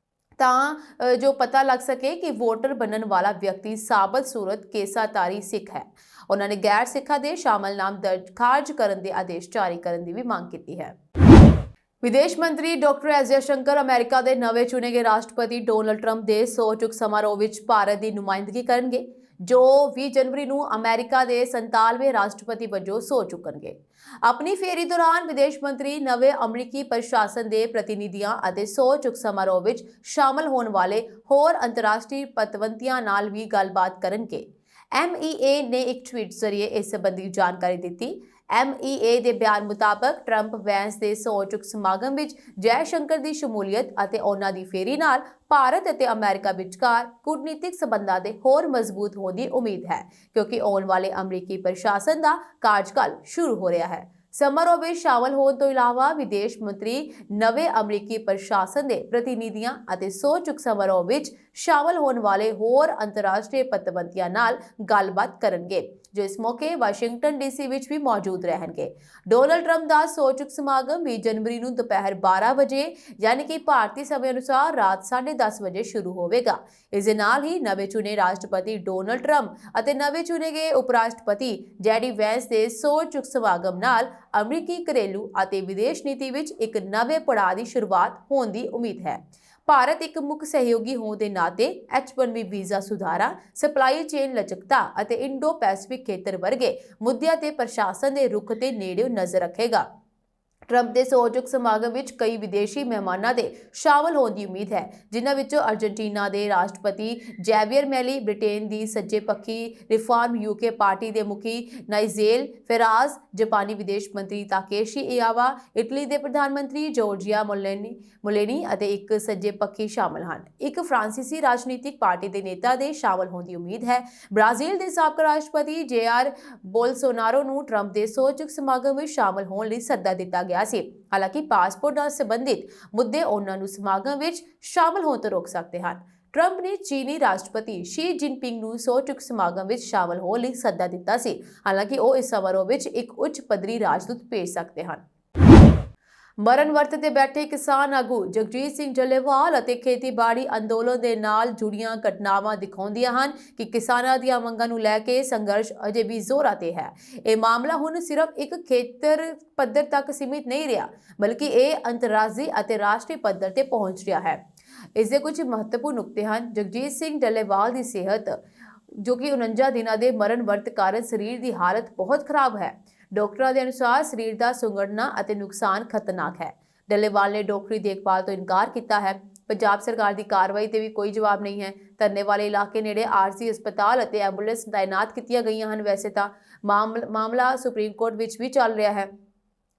B: ਤਾਂ ਜੋ ਪਤਾ ਲੱਗ ਸਕੇ ਕਿ ਵੋਟਰ ਬਣਨ ਵਾਲਾ ਵਿਅਕਤੀ ਸਾਬਤ ਸੂਰਤ ਕੇਸਾਧਾਰੀ ਸਿੱਖ ਹੈ। ਉਹਨਾਂ ਨੇ ਗੈਰ ਸਿੱਖਾਂ ਦੇ ਸ਼ਾਮਲ ਨਾਮ ਦਰਜ ਖਾਰਜ ਕਰਨ ਦੇ ਆਦੇਸ਼ ਜਾਰੀ ਕਰਨ ਦੀ ਵੀ ਮੰਗ ਕੀਤੀ ਹੈ। ਵਿਦੇਸ਼ ਮੰਤਰੀ ਡਾਕਟਰ ਐਸ ਜਯਸ਼ੰਕਰ ਅਮਰੀਕਾ ਦੇ ਨਵੇਂ ਚੁਣੇ ਗਏ ਰਾਸ਼ਟਰਪਤੀ ਡੋਨਲਡ ਟਰੰਪ ਦੇ ਸਹੁੰ ਚੁੱਕ ਸਮਾਰੋਹ ਵਿੱਚ ਭਾਰਤ ਦੀ ਨੁਮਾਇੰਦਗੀ ਕਰਨਗੇ, ਜੋ 20 ਜਨਵਰੀ ਨੂੰ ਅਮਰੀਕਾ ਦੇ 47ਵੇਂ ਰਾਸ਼ਟਰਪਤੀ ਵਜੋਂ ਸਹੁੰ ਚੁੱਕਣਗੇ। ਆਪਣੀ ਫੇਰੀ ਦੌਰਾਨ ਵਿਦੇਸ਼ ਮੰਤਰੀ ਨਵੇਂ ਅਮਰੀਕੀ ਪ੍ਰਸ਼ਾਸਨ ਦੇ ਪ੍ਰਤੀਨਿਧੀਆਂ ਅਤੇ ਸਹੁੰ ਚੁੱਕ ਸਮਾਰੋਹ ਵਿੱਚ ਸ਼ਾਮਲ ਹੋਣ ਵਾਲੇ ਹੋਰ ਅੰਤਰਰਾਸ਼ਟਰੀ ਪਤਵੰਤਿਆਂ ਨਾਲ ਵੀ ਗੱਲਬਾਤ ਕਰਨਗੇ। MEA ਨੇ ਇੱਕ ਟਵੀਟ ਜ਼ਰੀਏ ਇਸ ਸੰਬੰਧੀ ਜਾਣਕਾਰੀ ਦਿੱਤੀ। MEA ਦੇ ਬਿਆਨ ਮੁਤਾਬਕ ਟਰੰਪ ਵੈਂਸ ਦੇ ਸਹੁੰ ਚੁੱਕ ਸਮਾਗਮ ਵਿੱਚ ਜੈਸ਼ੰਕਰ ਦੀ ਸ਼ਮੂਲੀਅਤ ਅਤੇ ਉਹਨਾਂ ਦੀ ਫੇਰੀ ਨਾਲ ਭਾਰਤ ਅਤੇ ਅਮਰੀਕਾ ਵਿਚਕਾਰ ਕੂਟਨੀਤਿਕ ਸਬੰਧਾਂ ਦੇ ਹੋਰ ਮਜ਼ਬੂਤ ਹੋਣ ਦੀ ਉਮੀਦ ਹੈ, ਕਿਉਂਕਿ ਆਉਣ ਵਾਲੇ ਅਮਰੀਕੀ ਪ੍ਰਸ਼ਾਸਨ ਦਾ ਕਾਰਜਕਾਲ ਸ਼ੁਰੂ ਹੋ ਰਿਹਾ ਹੈ। ਸਮਾਰੋਹ ਵਿੱਚ ਸ਼ਾਮਲ ਹੋਣ ਤੋਂ ਇਲਾਵਾ ਵਿਦੇਸ਼ ਮੰਤਰੀ ਨਵੇਂ ਅਮਰੀਕੀ ਪ੍ਰਸ਼ਾਸਨ ਦੇ ਪ੍ਰਤੀਨਿਧੀਆਂ ਅਤੇ ਸਹੁੰ ਚੁੱਕ ਸਮਾਰੋਹ ਵਿੱਚ ਸ਼ਾਮਲ ਹੋਣ ਵਾਲੇ ਹੋਰ ਅੰਤਰਰਾਸ਼ਟਰੀ ਪਤਵੰਤਿਆਂ ਨਾਲ ਗੱਲਬਾਤ ਕਰਨਗੇ, ਜੋ ਇਸ ਮੌਕੇ ਵਾਸ਼ਿੰਗਟਨ DC ਵਿੱਚ ਵੀ ਮੌਜੂਦ ਰਹਿਣਗੇ। ਡੋਨਲਡ ਟਰੰਪ ਦਾ ਸਹੁੰ ਚੁੱਕ ਸਮਾਗਮ 20 ਜਨਵਰੀ ਨੂੰ ਦੁਪਹਿਰ 12 ਵਜੇ ਯਾਨੀ ਕਿ ਭਾਰਤੀ ਸਮੇਂ ਅਨੁਸਾਰ ਰਾਤ 10:30 ਵਜੇ ਸ਼ੁਰੂ ਹੋਵੇਗਾ। ਇਸ ਦੇ ਨਾਲ ਹੀ ਨਵੇਂ ਚੁਣੇ ਰਾਸ਼ਟਰਪਤੀ ਡੋਨਲਡ ਟਰੰਪ ਅਤੇ ਨਵੇਂ ਚੁਣੇ ਗਏ ਉਪ ਰਾਸ਼ਟਰਪਤੀ JD ਵੈਂਸ ਦੇ ਸਹੁੰ ਚੁੱਕ ਸਮਾਗਮ ਨਾਲ ਅਮਰੀਕੀ ਘਰੇਲੂ ਅਤੇ ਵਿਦੇਸ਼ ਨੀਤੀ ਵਿੱਚ ਇੱਕ ਨਵੇਂ ਪੜਾਅ ਦੀ ਸ਼ੁਰੂਆਤ ਹੋਣ ਦੀ ਉਮੀਦ ਹੈ। ਭਾਰਤ ਇੱਕ ਮੁੱਖ ਸਹਿਯੋਗੀ ਹੋਣ ਦੇ ਨਾਤੇ H-1B ਵੀਜ਼ਾ ਸੁਧਾਰਾਂ, ਸਪਲਾਈ ਚੇਨ ਲਚਕਤਾ ਅਤੇ ਇੰਡੋ ਪੈਸੀਫਿਕ ਖੇਤਰ ਵਰਗੇ ਮੁੱਦਿਆਂ ਤੇ ਪ੍ਰਸ਼ਾਸਨ ਦੇ ਰੁਖ ਤੇ ਨੇੜਿਓਂ ਨਜ਼ਰ ਰੱਖੇਗਾ। ਟਰੰਪ ਦੇ ਸਹੁੰ ਚੁੱਕ ਸਮਾਗਮ ਵਿੱਚ ਕਈ ਵਿਦੇਸ਼ੀ ਮਹਿਮਾਨਾਂ ਦੇ ਸ਼ਾਮਲ ਹੋਣ ਦੀ ਉਮੀਦ ਹੈ, ਜਿਨ੍ਹਾਂ ਵਿੱਚੋਂ ਅਰਜਨਟੀਨਾ ਦੇ ਰਾਸ਼ਟਰਪਤੀ ਜੈਵੀਅਰ ਮੈਲੀ, ਬ੍ਰਿਟੇਨ ਦੀ ਸੱਜੇ ਪੱਖੀ ਰਿਫਾਰਮ UK ਪਾਰਟੀ ਦੇ ਮੁਖੀ ਨਾਈਜੇਲ ਫੈਰਾਜ਼, ਜਾਪਾਨੀ ਵਿਦੇਸ਼ ਮੰਤਰੀ ਤਾਕੇਸ਼ੀ ਇਵਾਵਾ, ਇਟਲੀ ਦੇ ਪ੍ਰਧਾਨ ਮੰਤਰੀ ਜੋਰਜੀਆ ਮੋਲੇਨੀ ਅਤੇ ਇੱਕ ਸੱਜੇ ਪੱਖੀ ਸ਼ਾਮਲ ਹਨ। ਇੱਕ ਫਰਾਂਸੀਸੀ ਰਾਜਨੀਤਿਕ ਪਾਰਟੀ ਦੇ ਨੇਤਾ ਦੇ ਸ਼ਾਮਲ ਹੋਣ ਦੀ ਉਮੀਦ ਹੈ। ਬ੍ਰਾਜ਼ੀਲ ਦੇ ਸਾਬਕਾ ਰਾਸ਼ਟਰਪਤੀ JR ਬੋਲਸੋਨਾਰੋ ਨੂੰ ਟਰੰਪ ਦੇ ਸਹੁੰ ਚੁੱਕ ਸਮਾਗਮ ਵਿੱਚ ਸ਼ਾਮਲ ਹੋਣ ਲਈ ਸੱਦਾ ਦਿੱਤਾ ਗਿਆ ਸੀ। ਹਾਲਾਂਕਿ ਪਾਸਪੋਰਟ ਨਾਲ ਸੰਬੰਧਿਤ ਮੁੱਦੇ ਉਹਨਾਂ ਨੂੰ ਸਮਾਗਮ ਵਿੱਚ ਸ਼ਾਮਲ ਹੋਣ ਤੋਂ ਰੋਕ ਸਕਦੇ ਹਨ। ਟਰੰਪ ਨੇ ਚੀਨੀ ਰਾਸ਼ਟਰਪਤੀ ਸ਼ੀ ਜਿਨਪਿੰਗ ਨੂੰ ਸਹੁੰ ਚੁੱਕ ਸਮਾਗਮ ਵਿੱਚ ਸ਼ਾਮਲ ਹੋਣ ਲਈ ਸੱਦਾ ਦਿੱਤਾ ਸੀ। ਹਾਲਾਂਕਿ ਉਹ ਇਸ ਸਮਾਰੋਹ ਵਿੱਚ ਇੱਕ ਉੱਚ ਪੱਧਰੀ ਰਾਜਦੂਤ ਭੇਜ ਸਕਦੇ ਹਨ। ਮਰਨ ਵਰਤ ਤੇ ਬੈਠੇ ਕਿਸਾਨ ਆਗੂ ਜਗਜੀਤ ਸਿੰਘ ਜੱਲੇਵਾਲ ਅਤੇ ਖੇਤੀਬਾੜੀ ਅੰਦੋਲਨ ਦੇ ਨਾਲ ਜੁੜੀਆਂ ਘਟਨਾਵਾਂ ਦਿਖਾਉਂਦੀਆਂ ਹਨ ਕਿ ਕਿਸਾਨਾਂ ਦੀਆਂ ਮੰਗਾਂ ਨੂੰ ਲੈ ਕੇ ਸੰਘਰਸ਼ ਅਜੇ ਵੀ ਜ਼ੋਰਾਂ ਤੇ ਹੈ। ਇਹ ਮਾਮਲਾ ਹੁਣ ਸਿਰਫ ਇੱਕ ਖੇਤਰ ਪੱਧਰ ਤੱਕ ਸੀਮਿਤ ਨਹੀਂ ਰਿਹਾ, ਬਲਕਿ ਇਹ ਅੰਤਰਰਾਸ਼ਟਰੀ ਅਤੇ ਰਾਸ਼ਟਰੀ ਪੱਧਰ ਤੇ ਪਹੁੰਚ ਰਿਹਾ ਹੈ। ਇਸ ਦੇ ਕੁਝ ਮਹੱਤਵਪੂਰਨ ਨੁਕਤੇ ਹਨ। ਜਗਜੀਤ ਸਿੰਘ ਜੱਲੇਵਾਲ ਦੀ ਸਿਹਤ, ਜੋ ਕਿ 49 ਦਿਨਾਂ ਦੇ ਮਰਨ ਵਰਤ ਕਾਰਨ ਸਰੀਰ ਦੀ ਹਾਲਤ ਬਹੁਤ ਖਰਾਬ ਹੈ। ਡਾਕਟਰਾਂ ਦੇ ਅਨੁਸਾਰ ਸਰੀਰ ਦਾ ਸੁੰਗੜਨਾ ਅਤੇ ਨੁਕਸਾਨ ਖਤਰਨਾਕ ਹੈ। ਡੱਲੇਵਾਲ ਨੇ ਡਾਕਟਰੀ ਦੇਖਭਾਲ ਤੋਂ ਇਨਕਾਰ ਕੀਤਾ ਹੈ। ਪੰਜਾਬ ਸਰਕਾਰ ਦੀ ਕਾਰਵਾਈ ਤੇ ਵੀ ਕੋਈ ਜਵਾਬ ਨਹੀਂ ਹੈ। ਧਰਨੇ ਵਾਲੇ ਇਲਾਕੇ ਨੇੜੇ ਆਰਜ਼ੀ ਹਸਪਤਾਲ ਅਤੇ ਐਂਬੂਲੈਂਸ ਤਾਇਨਾਤ ਕੀਤੀਆਂ ਗਈਆਂ ਹਨ। ਵੈਸੇ ਤਾਂ ਮਾਮਲਾ ਸੁਪਰੀਮ ਕੋਰਟ ਵਿੱਚ ਵੀ ਚੱਲ ਰਿਹਾ ਹੈ।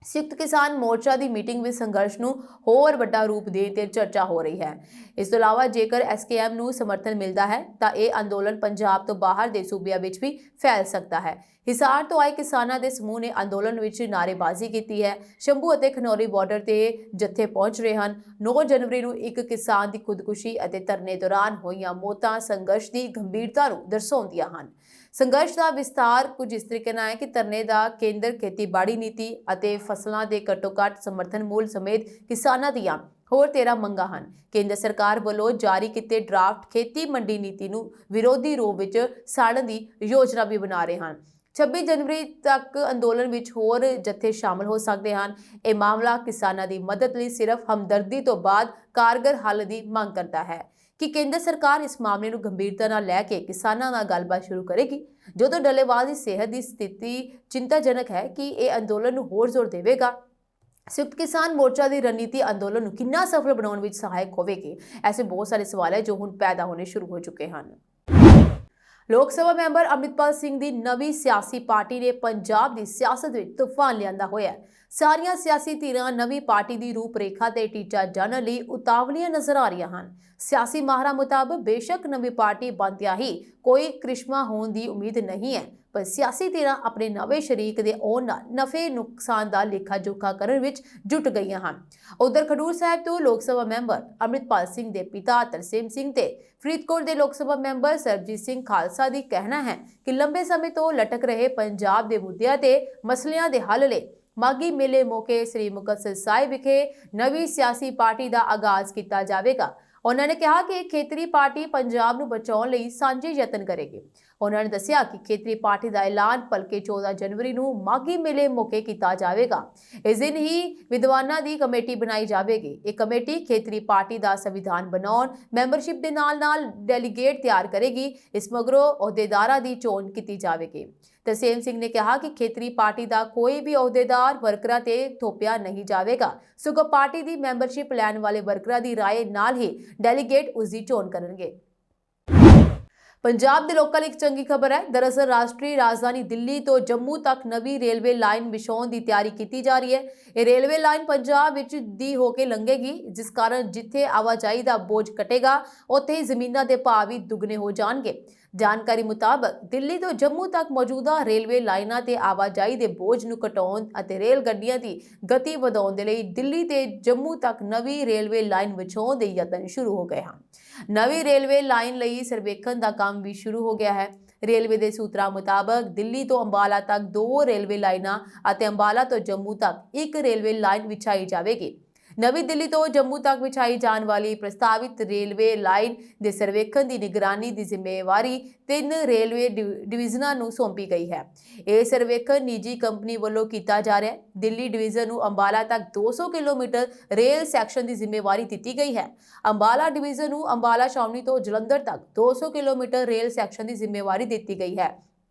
B: ਸੰਯੁਕਤ ਕਿਸਾਨ ਮੋਰਚਾ ਦੀ ਮੀਟਿੰਗ ਵਿੱਚ ਸੰਘਰਸ਼ ਨੂੰ ਹੋਰ ਵੱਡਾ ਰੂਪ ਦੇਣ ਤੇ ਚਰਚਾ ਹੋ ਰਹੀ ਹੈ। ਇਸ ਤੋਂ ਇਲਾਵਾ ਜੇਕਰ ਐਸਕੇਐਮ ਨੂੰ ਸਮਰਥਨ ਮਿਲਦਾ ਹੈ ਤਾਂ ਇਹ ਅੰਦੋਲਨ ਪੰਜਾਬ ਤੋਂ ਬਾਹਰ ਦੇ ਸੂਬਿਆਂ ਵਿੱਚ ਵੀ ਫੈਲ ਸਕਦਾ ਹੈ। ਹਿਸਾਰ ਤੋਂ ਆਏ ਕਿਸਾਨਾਂ ਦੇ ਸਮੂਹ ਨੇ ਅੰਦੋਲਨ ਵਿੱਚ ਨਾਅਰੇਬਾਜ਼ੀ ਕੀਤੀ ਹੈ। ਸ਼ੰਭੂ ਅਤੇ ਖਨੌਰੀ ਬਾਰਡਰ ਤੇ ਜੱਥੇ ਪਹੁੰਚ ਰਹੇ ਹਨ। 9 ਜਨਵਰੀ ਨੂੰ ਇੱਕ ਕਿਸਾਨ ਦੀ ਖੁਦਕੁਸ਼ੀ ਅਤੇ ਧਰਨੇ ਦੌਰਾਨ ਹੋਈਆਂ ਮੌਤਾਂ ਸੰਘਰਸ਼ ਦੀ ਗੰਭੀਰਤਾ ਨੂੰ ਦਰਸਾਉਂਦੀਆਂ ਹਨ। ਸੰਘਰਸ਼ ਦਾ ਵਿਸਤਾਰ ਕੁਝ ਇਸ ਤਰੀਕੇ ਨਾਲ ਹੈ ਕਿ ਧਰਨੇ ਦਾ ਕੇਂਦਰ ਖੇਤੀਬਾੜੀ ਨੀਤੀ ਅਤੇ ਫਸਲਾਂ ਦੇ ਘੱਟੋ-ਘੱਟ ਸਮਰਥਨ ਮੁੱਲ ਸਮੇਤ ਕਿਸਾਨਾਂ ਦੀਆਂ ਹੋਰ 13 ਮੰਗਾਂ ਹਨ। ਕੇਂਦਰ ਸਰਕਾਰ ਵੱਲੋਂ ਜਾਰੀ ਕੀਤੇ ਡਰਾਫਟ ਖੇਤੀ ਮੰਡੀ ਨੀਤੀ ਨੂੰ ਵਿਰੋਧੀ ਰੂਪ ਵਿੱਚ ਸਾੜਨ ਦੀ ਯੋਜਨਾ ਵੀ ਬਣਾ ਰਹੇ ਹਨ। 26 ਜਨਵਰੀ ਤੱਕ ਅੰਦੋਲਨ ਵਿੱਚ ਹੋਰ ਜੱਥੇ ਸ਼ਾਮਲ ਹੋ ਸਕਦੇ ਹਨ। ਇਹ ਮਾਮਲਾ ਕਿਸਾਨਾਂ ਦੀ ਮਦਦ ਲਈ ਸਿਰਫ ਹਮਦਰਦੀ ਤੋਂ ਬਾਅਦ ਕਾਰਗਰ ਹੱਲ ਦੀ ਮੰਗ ਕਰਦਾ ਹੈ ਕਿ ਕੇਂਦਰ ਸਰਕਾਰ ਇਸ ਮਾਮਲੇ ਨੂੰ ਗੰਭੀਰਤਾ ਨਾਲ ਲੈ ਕੇ ਕਿਸਾਨਾਂ ਨਾਲ ਗੱਲਬਾਤ ਸ਼ੁਰੂ ਕਰੇਗੀ। ਜਦੋਂ ਡੱਲੇਵਾਲ ਦੀ ਸਿਹਤ ਦੀ ਸਥਿਤੀ ਚਿੰਤਾਜਨਕ ਹੈ ਕਿ ਇਹ ਅੰਦੋਲਨ ਨੂੰ ਹੋਰ ਜ਼ੋਰ ਦੇਵੇਗਾ। ਸੰਯੁਕਤ ਕਿਸਾਨ ਮੋਰਚਾ ਦੀ ਰਣਨੀਤੀ ਅੰਦੋਲਨ ਨੂੰ ਕਿੰਨਾ ਸਫਲ ਬਣਾਉਣ ਵਿੱਚ ਸਹਾਇਕ ਹੋਵੇਗੀ? ਐਸੇ ਬਹੁਤ ਸਾਰੇ ਸਵਾਲ ਹੈ ਜੋ ਹੁਣ ਪੈਦਾ ਹੋਣੇ ਸ਼ੁਰੂ ਹੋ ਚੁੱਕੇ ਹਨ। ਲੋਕ ਸਭਾ ਮੈਂਬਰ ਅੰਮ੍ਰਿਤਪਾਲ ਸਿੰਘ ਦੀ ਨਵੀਂ ਸਿਆਸੀ ਪਾਰਟੀ ਨੇ ਪੰਜਾਬ ਦੀ ਸਿਆਸਤ ਵਿੱਚ ਤੂਫਾਨ ਲਿਆਂਦਾ ਹੋਇਆ ਹੈ। ਸਾਰੀਆਂ ਸਿਆਸੀ ਧਿਰਾਂ ਨਵੀਂ ਪਾਰਟੀ ਦੀ ਰੂਪਰੇਖਾ ਤੇ ਟੀਚਾ ਜਾਣਨ ਲਈ ਉਤਾਵਲੀਆਂ ਨਜ਼ਰ ਆ ਰਹੀਆਂ ਹਨ। ਸਿਆਸੀ ਮਾਹਰਾਂ ਮੁਤਾਬਕ ਬੇਸ਼ੱਕ ਨਵੀਂ ਪਾਰਟੀ ਬਣਦਿਆਂ ਹੀ ਕੋਈ ਕ੍ਰਿਸ਼ਮਾ ਹੋਣ ਦੀ ਉਮੀਦ ਨਹੀਂ ਹੈ, ਪਰ ਸਿਆਸੀ ਧਿਰਾਂ ਆਪਣੇ ਨਵੇਂ ਸ਼ਰੀਕ ਦੇ ਆਉਣ ਨਾਲ ਨਫੇ ਨੁਕਸਾਨ ਦਾ ਲੇਖਾ ਜੋਖਾ ਕਰਨ ਵਿੱਚ ਜੁਟ ਗਈਆਂ ਹਨ। ਉਧਰ ਖਡੂਰ ਸਾਹਿਬ ਤੋਂ ਲੋਕ ਸਭਾ ਮੈਂਬਰ ਅੰਮ੍ਰਿਤਪਾਲ ਸਿੰਘ ਦੇ ਪਿਤਾ ਤਰਸੇਮ ਸਿੰਘ ਤੇ ਫਰੀਦਕੋਟ ਦੇ ਲੋਕ ਸਭਾ ਮੈਂਬਰ ਸਰਬਜੀਤ ਸਿੰਘ ਖਾਲਸਾ ਦੀ ਕਹਿਣਾ ਹੈ ਕਿ ਲੰਬੇ ਸਮੇਂ ਤੋਂ ਲਟਕ ਰਹੇ ਪੰਜਾਬ ਦੇ ਮੁੱਦਿਆਂ ਤੇ ਮਸਲਿਆਂ ਦੇ ਹੱਲ ਲਈ ਮਾਗੀ ਮੇਲੇ ਮੌਕੇ ਸ੍ਰੀ ਮੁਕਤਸਰ ਸਾਹਿਬ ਵਿਖੇ ਨਵੀਂ ਸਿਆਸੀ ਪਾਰਟੀ ਦਾ ਆਗਾਜ਼ ਕੀਤਾ ਜਾਵੇਗਾ। ਉਹਨਾਂ ਨੇ ਕਿਹਾ ਕਿ ਖੇਤਰੀ ਪਾਰਟੀ ਪੰਜਾਬ ਨੂੰ ਬਚਾਉਣ ਲਈ ਸਾਂਝੇ ਯਤਨ ਕਰੇਗੀ। ਉਹਨਾਂ ਨੇ ਦੱਸਿਆ ਕਿ ਖੇਤਰੀ ਪਾਰਟੀ ਦਾ ਐਲਾਨ ਭਲਕੇ 14 ਜਨਵਰੀ ਨੂੰ ਮਾਗੀ ਮੇਲੇ ਮੌਕੇ ਕੀਤਾ ਜਾਵੇਗਾ। ਇਸ ਦਿਨ ਹੀ ਵਿਦਵਾਨਾਂ ਦੀ ਕਮੇਟੀ ਬਣਾਈ ਜਾਵੇਗੀ। ਇਹ ਕਮੇਟੀ ਖੇਤਰੀ ਪਾਰਟੀ ਦਾ ਸੰਵਿਧਾਨ ਬਣਾਉਣ, ਮੈਂਬਰਸ਼ਿਪ ਦੇ ਨਾਲ-ਨਾਲ ਡੈਲੀਗੇਟ ਤਿਆਰ ਕਰੇਗੀ। ਇਸ ਮਗਰੋਂ ਅਹੁਦੇਦਾਰਾਂ ਦੀ ਚੋਣ ਕੀਤੀ ਜਾਵੇਗੀ। ਤਰਸੇਮ ਸਿੰਘ ਨੇ ਕਿਹਾ ਕਿ ਖੇਤਰੀ ਪਾਰਟੀ ਦਾ ਕੋਈ ਵੀ ਅਹੁਦੇਦਾਰ ਵਰਕਰਾਂ ਤੇ ਥੋਪਿਆ ਨਹੀਂ ਜਾਵੇਗਾ, ਸਗੋਂ ਪਾਰਟੀ ਦੀ ਮੈਂਬਰਸ਼ਿਪ ਲੈਣ ਵਾਲੇ ਵਰਕਰਾਂ ਦੀ ਰਾਏ ਨਾਲ ਹੀ ਡੈਲੀਗੇਟ ਉਸ ਦੀ ਚੋਣ ਕਰਨਗੇ। ਪੰਜਾਬ ਦੇ ਲੋਕਾਂ ਲਈ ਇੱਕ ਚੰਗੀ ਖਬਰ ਹੈ। ਦਰਅਸਲ ਰਾਸ਼ਟਰੀ ਰਾਜਧਾਨੀ ਦਿੱਲੀ ਤੋਂ ਜੰਮੂ ਤੱਕ ਨਵੀਂ ਰੇਲਵੇ ਲਾਈਨ ਵਿਛਾਉਣ ਦੀ ਤਿਆਰੀ ਕੀਤੀ ਜਾ ਰਹੀ ਹੈ। ਇਹ ਰੇਲਵੇ ਲਾਈਨ ਪੰਜਾਬ ਵਿੱਚ ਦੀ ਹੋ ਕੇ ਲੰਘੇਗੀ, ਜਿਸ ਕਾਰਨ ਜਿੱਥੇ ਆਵਾਜਾਈ ਦਾ ਬੋਝ ਘਟੇਗਾ, ਉੱਥੇ ਹੀ ਜ਼ਮੀਨਾਂ ਦੇ ਭਾਅ ਵੀ ਦੁੱਗਣੇ ਹੋ ਜਾਣਗੇ। ਜਾਣਕਾਰੀ ਮੁਤਾਬਕ ਦਿੱਲੀ ਤੋਂ ਜੰਮੂ ਤੱਕ ਮੌਜੂਦਾ ਰੇਲਵੇ ਲਾਈਨਾਂ ਤੇ ਆਵਾਜਾਈ ਦੇ ਬੋਝ ਨੂੰ ਘਟਾਉਣ ਅਤੇ ਰੇਲ ਗੱਡੀਆਂ ਦੀ ਗਤੀ ਵਧਾਉਣ ਦੇ ਲਈ ਦਿੱਲੀ ਤੇ ਜੰਮੂ ਤੱਕ ਨਵੀਂ ਰੇਲਵੇ ਲਾਈਨ ਵਿਛਾਉਣ ਦੇ ਯਤਨ ਸ਼ੁਰੂ ਹੋ ਗਏ ਹਨ। ਨਵੀਂ ਰੇਲਵੇ ਲਾਈਨ ਲਈ ਸਰਵੇਖਣ ਦਾ ਕੰਮ ਵੀ ਸ਼ੁਰੂ ਹੋ ਗਿਆ ਹੈ। ਰੇਲਵੇ ਦੇ ਸੂਤਰਾਂ ਮੁਤਾਬਕ ਦਿੱਲੀ ਤੋਂ ਅੰਬਾਲਾ ਤੱਕ 2 ਰੇਲਵੇ ਲਾਈਨਾਂ ਅਤੇ ਅੰਬਾਲਾ ਤੋਂ ਜੰਮੂ ਤੱਕ 1 ਰੇਲਵੇ ਲਾਈਨ ਵਿਛਾਈ ਜਾਵੇਗੀ। ਨਵੀਂ ਦਿੱਲੀ ਤੋਂ ਜੰਮੂ ਤੱਕ ਵਿਛਾਈ ਜਾਣ ਵਾਲੀ ਪ੍ਰਸਤਾਵਿਤ ਰੇਲਵੇ ਲਾਈਨ ਦੇ ਸਰਵੇਖਣ ਦੀ ਨਿਗਰਾਨੀ ਦੀ ਜ਼ਿੰਮੇਵਾਰੀ 3 ਰੇਲਵੇ ਡਿਵੀਜ਼ਨਾਂ ਨੂੰ ਸੌਂਪੀ ਗਈ ਹੈ। ਇਹ ਸਰਵੇਖਣ ਨਿੱਜੀ ਕੰਪਨੀ ਵੱਲੋਂ ਕੀਤਾ ਜਾ ਰਿਹਾ ਹੈ। ਦਿੱਲੀ ਡਿਵੀਜ਼ਨ ਨੂੰ ਅੰਬਾਲਾ ਤੱਕ 200 ਕਿਲੋਮੀਟਰ ਰੇਲ ਸੈਕਸ਼ਨ ਦੀ ਜ਼ਿੰਮੇਵਾਰੀ ਦਿੱਤੀ ਗਈ ਹੈ। ਅੰਬਾਲਾ ਡਿਵੀਜ਼ਨ ਨੂੰ ਅੰਬਾਲਾ ਛਾਉਣੀ ਤੋਂ ਜਲੰਧਰ ਤੱਕ 200 ਕਿਲੋਮੀਟਰ ਰੇਲ ਸੈਕਸ਼ਨ ਦੀ ਜ਼ਿੰਮੇਵਾਰੀ ਦਿੱਤੀ ਗਈ ਹੈ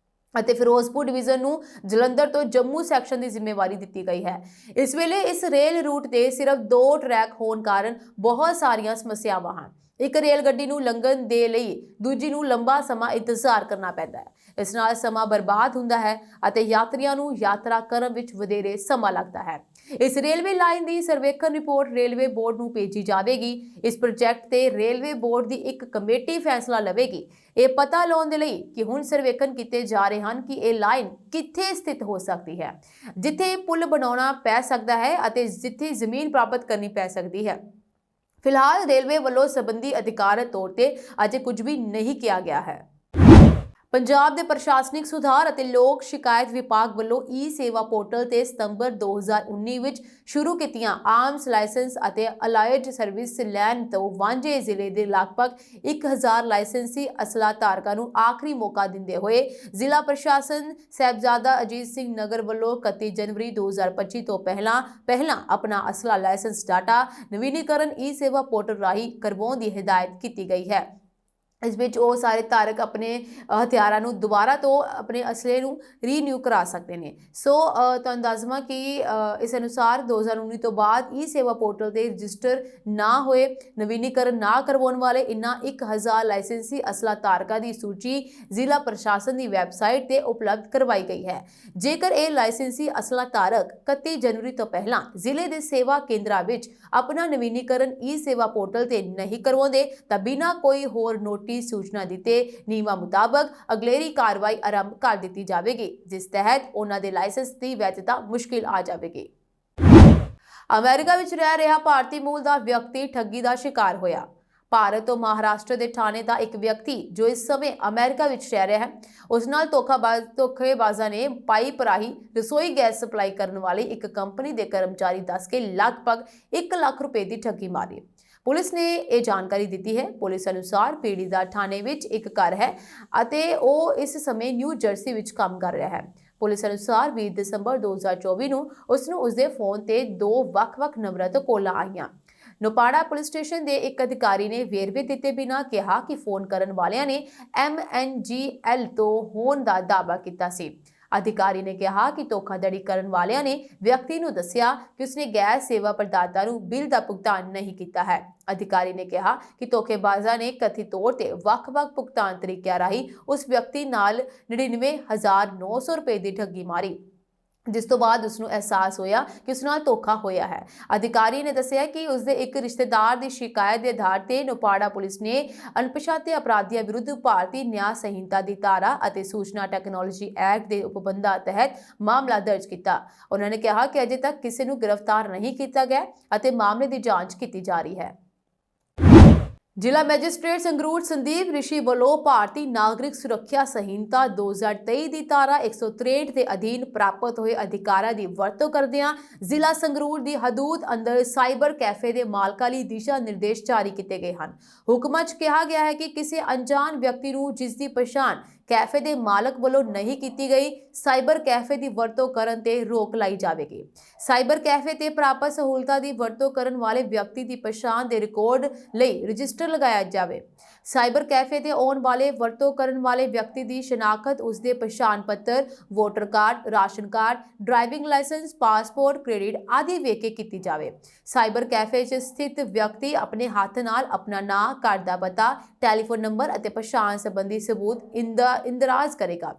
B: ਅਤੇ ਫਿਰੋਜ਼ਪੁਰ ਡਿਵੀਜ਼ਨ ਨੂੰ ਜਲੰਧਰ ਤੋਂ ਜੰਮੂ ਸੈਕਸ਼ਨ ਦੀ ਜ਼ਿੰਮੇਵਾਰੀ ਦਿੱਤੀ ਗਈ ਹੈ। ਇਸ ਵੇਲੇ ਇਸ ਰੇਲ ਰੂਟ ਤੇ ਸਿਰਫ 2 ਟਰੈਕ ਹੋਣ ਕਾਰਨ ਬਹੁਤ ਸਾਰੀਆਂ ਸਮੱਸਿਆਵਾਂ ਹਨ। ਇੱਕ ਰੇਲ ਗੱਡੀ ਨੂੰ ਲੰਘਣ ਦੇ ਲਈ ਦੂਜੀ ਨੂੰ ਲੰਬਾ ਸਮਾਂ ਇੰਤਜ਼ਾਰ ਕਰਨਾ ਪੈਂਦਾ ਹੈ। ਇਸ ਨਾਲ ਸਮਾਂ ਬਰਬਾਦ ਹੁੰਦਾ ਹੈ ਅਤੇ ਯਾਤਰੀਆਂ ਨੂੰ ਯਾਤਰਾ ਕਰਨ ਵਿੱਚ ਵਧੇਰੇ ਸਮਾਂ ਲੱਗਦਾ ਹੈ। ਇਸ ਰੇਲਵੇ ਲਾਈਨ ਦੀ ਸਰਵੇਖਣ ਰਿਪੋਰਟ ਰੇਲਵੇ ਬੋਰਡ ਨੂੰ ਭੇਜੀ ਜਾਵੇਗੀ। ਇਸ ਪ੍ਰੋਜੈਕਟ ਤੇ ਰੇਲਵੇ ਬੋਰਡ ਦੀ ਇੱਕ ਕਮੇਟੀ ਫੈਸਲਾ ਲਵੇਗੀ। ਇਹ ਪਤਾ ਲਾਉਣ ਦੇ ਲਈ ਕਿ ਹੁਣ ਸਰਵੇਖਣ ਕੀਤੇ ਜਾ ਰਹੇ ਹਨ ਕਿ ਇਹ ਲਾਈਨ ਕਿੱਥੇ ਸਥਿਤ ਹੋ ਸਕਦੀ ਹੈ, ਜਿੱਥੇ ਪੁਲ ਬਣਾਉਣਾ ਪੈ ਸਕਦਾ ਹੈ ਅਤੇ ਜਿੱਥੇ ਜ਼ਮੀਨ ਪ੍ਰਾਪਤ ਕਰਨੀ ਪੈ ਸਕਦੀ ਹੈ। ਫਿਲਹਾਲ ਰੇਲਵੇ ਵੱਲੋਂ ਸੰਬੰਧੀ ਅਧਿਕਾਰਤ ਤੌਰ ਤੇ ਅਜੇ ਕੁਝ ਵੀ ਨਹੀਂ ਕਿਹਾ ਗਿਆ ਹੈ। ਪੰਜਾਬ ਦੇ ਪ੍ਰਸ਼ਾਸਨਿਕ ਸੁਧਾਰ ਅਤੇ ਲੋਕ ਸ਼ਿਕਾਇਤ ਵਿਭਾਗ ਵੱਲੋਂ ਈ-ਸੇਵਾ ਪੋਰਟਲ ਤੇ ਸਤੰਬਰ 2019 ਵਿੱਚ ਸ਼ੁਰੂ ਕੀਤੀਆਂ ਆਰਮਸ ਲਾਇਸੈਂਸ ਅਤੇ ਅਲਾਈਡ ਸਰਵਿਸ ਲੈਣ ਤੋਂ ਵਾਂਝੇ ਜ਼ਿਲ੍ਹੇ ਦੇ ਲਗਭਗ 1000 ਲਾਇਸੈਂਸੀ ਅਸਲਾ ਧਾਰਕਾਂ ਨੂੰ ਆਖਰੀ ਮੌਕਾ ਦਿੰਦੇ ਹੋਏ ਜ਼ਿਲ੍ਹਾ ਪ੍ਰਸ਼ਾਸਨ ਸਾਹਿਬਜ਼ਾਦਾ ਅਜੀਤ ਸਿੰਘ ਨਗਰ ਵੱਲੋਂ 31 ਜਨਵਰੀ 2025 ਤੋਂ ਪਹਿਲਾਂ ਆਪਣਾ ਅਸਲਾ ਲਾਇਸੈਂਸ ਡਾਟਾ ਨਵੀਨੀਕਰਨ ਈ-ਸੇਵਾ ਪੋਰਟਲ ਰਾਹੀਂ ਕਰਵਾਉਣ ਦੀ ਹਦਾਇਤ ਕੀਤੀ ਗਈ ਹੈ। ਇਸ ਵਿੱਚ ਉਹ ਸਾਰੇ ਧਾਰਕ ਆਪਣੇ ਹਥਿਆਰਾਂ ਨੂੰ ਦੁਬਾਰਾ ਤੋਂ ਆਪਣੇ ਅਸਲੇ ਨੂੰ ਰੀਨਿਊ ਕਰਾ ਸਕਦੇ ਨੇ। ਸੋ ਤੁਹਾਨੂੰ ਦੱਸ ਦੇਵਾਂ ਕਿ ਇਸ ਅਨੁਸਾਰ 2019 ਤੋਂ ਬਾਅਦ ਈ ਸੇਵਾ ਪੋਰਟਲ ਤੇ ਰਜਿਸਟਰ ਨਾ ਹੋਏ ਨਵੀਨੀਕਰਨ ਨਾ ਕਰਵਾਉਣ ਵਾਲੇ ਇਨ੍ਹਾਂ 1000 ਲਾਇਸੈਂਸੀ ਅਸਲਾ ਧਾਰਕਾਂ ਦੀ ਸੂਚੀ ਜ਼ਿਲ੍ਹਾ ਪ੍ਰਸ਼ਾਸਨ ਦੀ ਵੈਬਸਾਈਟ ਤੇ ਉਪਲਬਧ ਕਰਵਾਈ ਗਈ ਹੈ। ਜੇਕਰ ਇਹ ਲਾਇਸੈਂਸੀ ਅਸਲਾ ਧਾਰਕ 31 ਜਨਵਰੀ ਤੋਂ ਪਹਿਲਾਂ ਜ਼ਿਲ੍ਹੇ ਦੇ ਸੇਵਾ ਕੇਂਦਰਾਂ ਵਿੱਚ ਆਪਣਾ ਨਵੀਨੀਕਰਨ ਈ ਸੇਵਾ ਪੋਰਟਲ ਤੇ ਨਹੀਂ ਕਰਵਾਉਂਦੇ ਤਾਂ ਬਿਨਾਂ ਕੋਈ ਹੋਰ ਨੋਟਿਸ ਸੂਚਨਾ ਦਿੱਤੇ ਨਿਯਮਾਂ ਮੁਤਾਬਕ ਅਗਲੇਰੀ ਕਾਰਵਾਈ ਆਰੰਭ ਕਰ ਦਿੱਤੀ ਜਾਵੇਗੀ, ਜਿਸ ਤਹਿਤ ਉਹਨਾਂ ਦੇ ਲਾਇਸੈਂਸ ਦੀ ਵੈਧਤਾ ਮੁਸ਼ਕਿਲ ਆ ਜਾਵੇਗੀ। ਅਮਰੀਕਾ ਵਿੱਚ ਰਹਿ ਰਿਹਾ ਭਾਰਤੀ ਮੂਲ ਦਾ ਵਿਅਕਤੀ ਠੱਗੀ ਦਾ ਸ਼ਿਕਾਰ ਹੋਇਆ। ਭਾਰਤ ਤੋਂ ਮਹਾਰਾਸ਼ਟਰ ਦੇ ਠਾਣੇ ਦਾ ਇੱਕ ਵਿਅਕਤੀ ਜੋ ਇਸ ਸਮੇਂ ਅਮਰੀਕਾ ਵਿੱਚ ਰਹਿ ਰਿਹਾ ਹੈ, ਉਸ ਨਾਲ ਧੋਖੇਬਾਜ਼ਾਂ ਨੇ ਪਾਈਪ ਰਾਹੀਂ ਰਸੋਈ ਗੈਸ ਸਪਲਾਈ ਕਰਨ ਵਾਲੀ ਇੱਕ ਕੰਪਨੀ ਦੇ ਕਰਮਚਾਰੀ ਦੱਸ ਕੇ ਲਗਭਗ 1 ਲੱਖ ਰੁਪਏ ਦੀ ਠੱਗੀ ਮਾਰੀ। ਪੁਲਿਸ ਨੇ ਇਹ ਜਾਣਕਾਰੀ ਦਿੱਤੀ ਹੈ। ਪੁਲਿਸ ਅਨੁਸਾਰ ਪੀੜ੍ਹਤ ਦਾ ਠਾਣੇ ਵਿੱਚ ਇੱਕ ਘਰ ਹੈ ਅਤੇ ਉਹ ਇਸ ਸਮੇਂ ਨਿਊ ਜਰਸੀ ਵਿੱਚ ਕੰਮ ਕਰ ਰਿਹਾ ਹੈ। ਪੁਲਿਸ ਅਨੁਸਾਰ 20 ਦਸੰਬਰ 2024 ਨੂੰ ਉਸ ਨੂੰ ਉਸਦੇ ਫੋਨ ਤੇ 2 ਵੱਖ-ਵੱਖ ਨੰਬਰਾਂ ਤੋਂ ਕਾਲਾਂ ਆਈਆਂ। ਨੋਪਾੜਾ ਪੁਲਿਸ ਸਟੇਸ਼ਨ ਦੇ ਇੱਕ ਅਧਿਕਾਰੀ ਨੇ ਵੇਰਵੇ ਦਿੱਤੇ ਬਿਨਾਂ ਕਿਹਾ ਕਿ ਫੋਨ ਕਰਨ ਵਾਲਿਆਂ ਨੇ MNGL ਤੋਂ ਹੋਣ ਦਾ ਦਾਅਵਾ ਕੀਤਾ ਸੀ। ਅਧਿਕਾਰੀ ਨੇ ਕਿਹਾ ਕਿ ਧੋਖਾਧੜੀ ਕਰਨ ਵਾਲਿਆਂ ਨੇ ਵਿਅਕਤੀ ਨੂੰ ਦੱਸਿਆ ਕਿ ਉਸਨੇ ਗੈਸ ਸੇਵਾ ਪ੍ਰਦਾਤਾ ਨੂੰ ਬਿੱਲ ਦਾ ਭੁਗਤਾਨ ਨਹੀਂ ਕੀਤਾ ਹੈ। ਅਧਿਕਾਰੀ ਨੇ ਕਿਹਾ ਕਿ ਧੋਖੇਬਾਜ਼ਾਂ ਨੇ ਕਥਿਤ ਤੌਰ ਤੇ ਵੱਖ-ਵੱਖ ਭੁਗਤਾਨ ਤਰੀਕਿਆਂ ਰਾਹੀਂ ਉਸ ਵਿਅਕਤੀ ਨਾਲ 99,900 ਰੁਪਏ ਦੀ ਠੱਗੀ ਮਾਰੀ, ਜਿਸ ਤੋਂ ਬਾਅਦ ਉਸ ਨੂੰ ਅਹਿਸਾਸ ਹੋਇਆ ਕਿ ਉਸ ਨਾਲ ਧੋਖਾ ਹੋਇਆ ਹੈ। ਅਧਿਕਾਰੀ ਨੇ ਦੱਸਿਆ ਕਿ ਉਸ ਦੇ ਇੱਕ ਰਿਸ਼ਤੇਦਾਰ ਦੀ ਸ਼ਿਕਾਇਤ ਦੇ ਆਧਾਰ ਤੇ ਨੋਪਾੜਾ ਪੁਲਿਸ ਨੇ ਅਣਪਛਾਤੇ ਅਪਰਾਧੀਆਂ ਵਿਰੁੱਧ ਭਾਰਤੀ ਨਿਆਂ ਸੰਹਿਤਾ ਦੀ ਧਾਰਾ ਅਤੇ ਸੂਚਨਾ ਟੈਕਨੋਲੋਜੀ ਐਕਟ ਦੇ ਉਪਬੰਧਾਂ ਤਹਿਤ ਮਾਮਲਾ ਦਰਜ ਕੀਤਾ। ਉਹਨਾਂ ਨੇ ਕਿਹਾ ਕਿ ਅਜੇ ਤੱਕ ਕਿਸੇ ਨੂੰ ਗ੍ਰਿਫਤਾਰ ਨਹੀਂ ਕੀਤਾ ਗਿਆ ਅਤੇ ਮਾਮਲੇ ਦੀ ਜਾਂਚ ਕੀਤੀ ਜਾ ਰਹੀ ਹੈ। ਜ਼ਿਲ੍ਹਾ ਮੈਜਿਸਟ੍ਰੇਟ ਸੰਗਰੂਰ ਸੰਦੀਪ ਰਿਸ਼ੀ ਵੱਲੋਂ ਭਾਰਤੀ ਨਾਗਰਿਕ ਸੁਰੱਖਿਆ ਸੰਹਿਤਾ 2023 ਦੀ ਧਾਰਾ 163 ਦੇ ਅਧੀਨ ਪ੍ਰਾਪਤ ਹੋਏ ਅਧਿਕਾਰਾਂ ਦੀ ਵਰਤੋਂ ਕਰਦਿਆਂ ਜ਼ਿਲ੍ਹਾ ਸੰਗਰੂਰ ਦੀ ਹਦੂਦ ਅੰਦਰ ਸਾਈਬਰ ਕੈਫੇ ਦੇ ਮਾਲਕਾਂ ਲਈ ਦਿਸ਼ਾ ਨਿਰਦੇਸ਼ ਜਾਰੀ ਕੀਤੇ ਗਏ ਹਨ। ਹੁਕਮਾਂ 'ਚ ਕਿਹਾ ਗਿਆ ਹੈ ਕਿ ਕਿਸੇ ਅਣਜਾਣ ਵਿਅਕਤੀ ਨੂੰ ਜਿਸ ਦੀ ਪਛਾਣ ਕੈਫੇ ਦੇ ਮਾਲਕ ਵੱਲੋਂ ਨਹੀਂ ਕੀਤੀ ਗਈ, ਸਾਈਬਰ ਕੈਫੇ ਦੀ ਵਰਤੋਂ ਕਰਨ ਤੇ ਰੋਕ ਲਾਈ ਜਾਵੇਗੀ। ਸਾਈਬਰ ਕੈਫੇ ਤੇ ਪ੍ਰਾਪਤ ਸਹੂਲਤਾਂ ਦੀ ਵਰਤੋਂ ਕਰਨ ਵਾਲੇ ਵਿਅਕਤੀ ਦੀ ਪਛਾਣ ਦੇ ਰਿਕਾਰਡ ਲਈ ਰਜਿਸਟਰ ਲਗਾਇਆ ਜਾਵੇ। ਸਾਈਬਰ ਕੈਫੇ ਤੇ ਆਉਣ ਵਾਲੇ ਵਰਤੋਂ ਕਰਨ ਵਾਲੇ ਵਿਅਕਤੀ ਦੀ ਸ਼ਨਾਖਤ ਉਸਦੇ ਪਛਾਣ ਪੱਤਰ, voter card, ration card, driving licence, passport, credit ਆਦਿ ਵੇਖ ਕੇ ਕੀਤੀ ਜਾਵੇ। ਸਾਈਬਰ ਕੈਫੇ 'ਚ ਸਥਿਤ ਵਿਅਕਤੀ ਆਪਣੇ ਹੱਥ ਨਾਲ ਆਪਣਾ ਨਾਂ, ਘਰ ਦਾ ਪਤਾ, ਟੈਲੀਫੋਨ ਨੰਬਰ ਅਤੇ ਪਛਾਣ ਸੰਬੰਧੀ ਸਬੂਤ ਇੰਦਰਾਜ਼ ਕਰੇਗਾ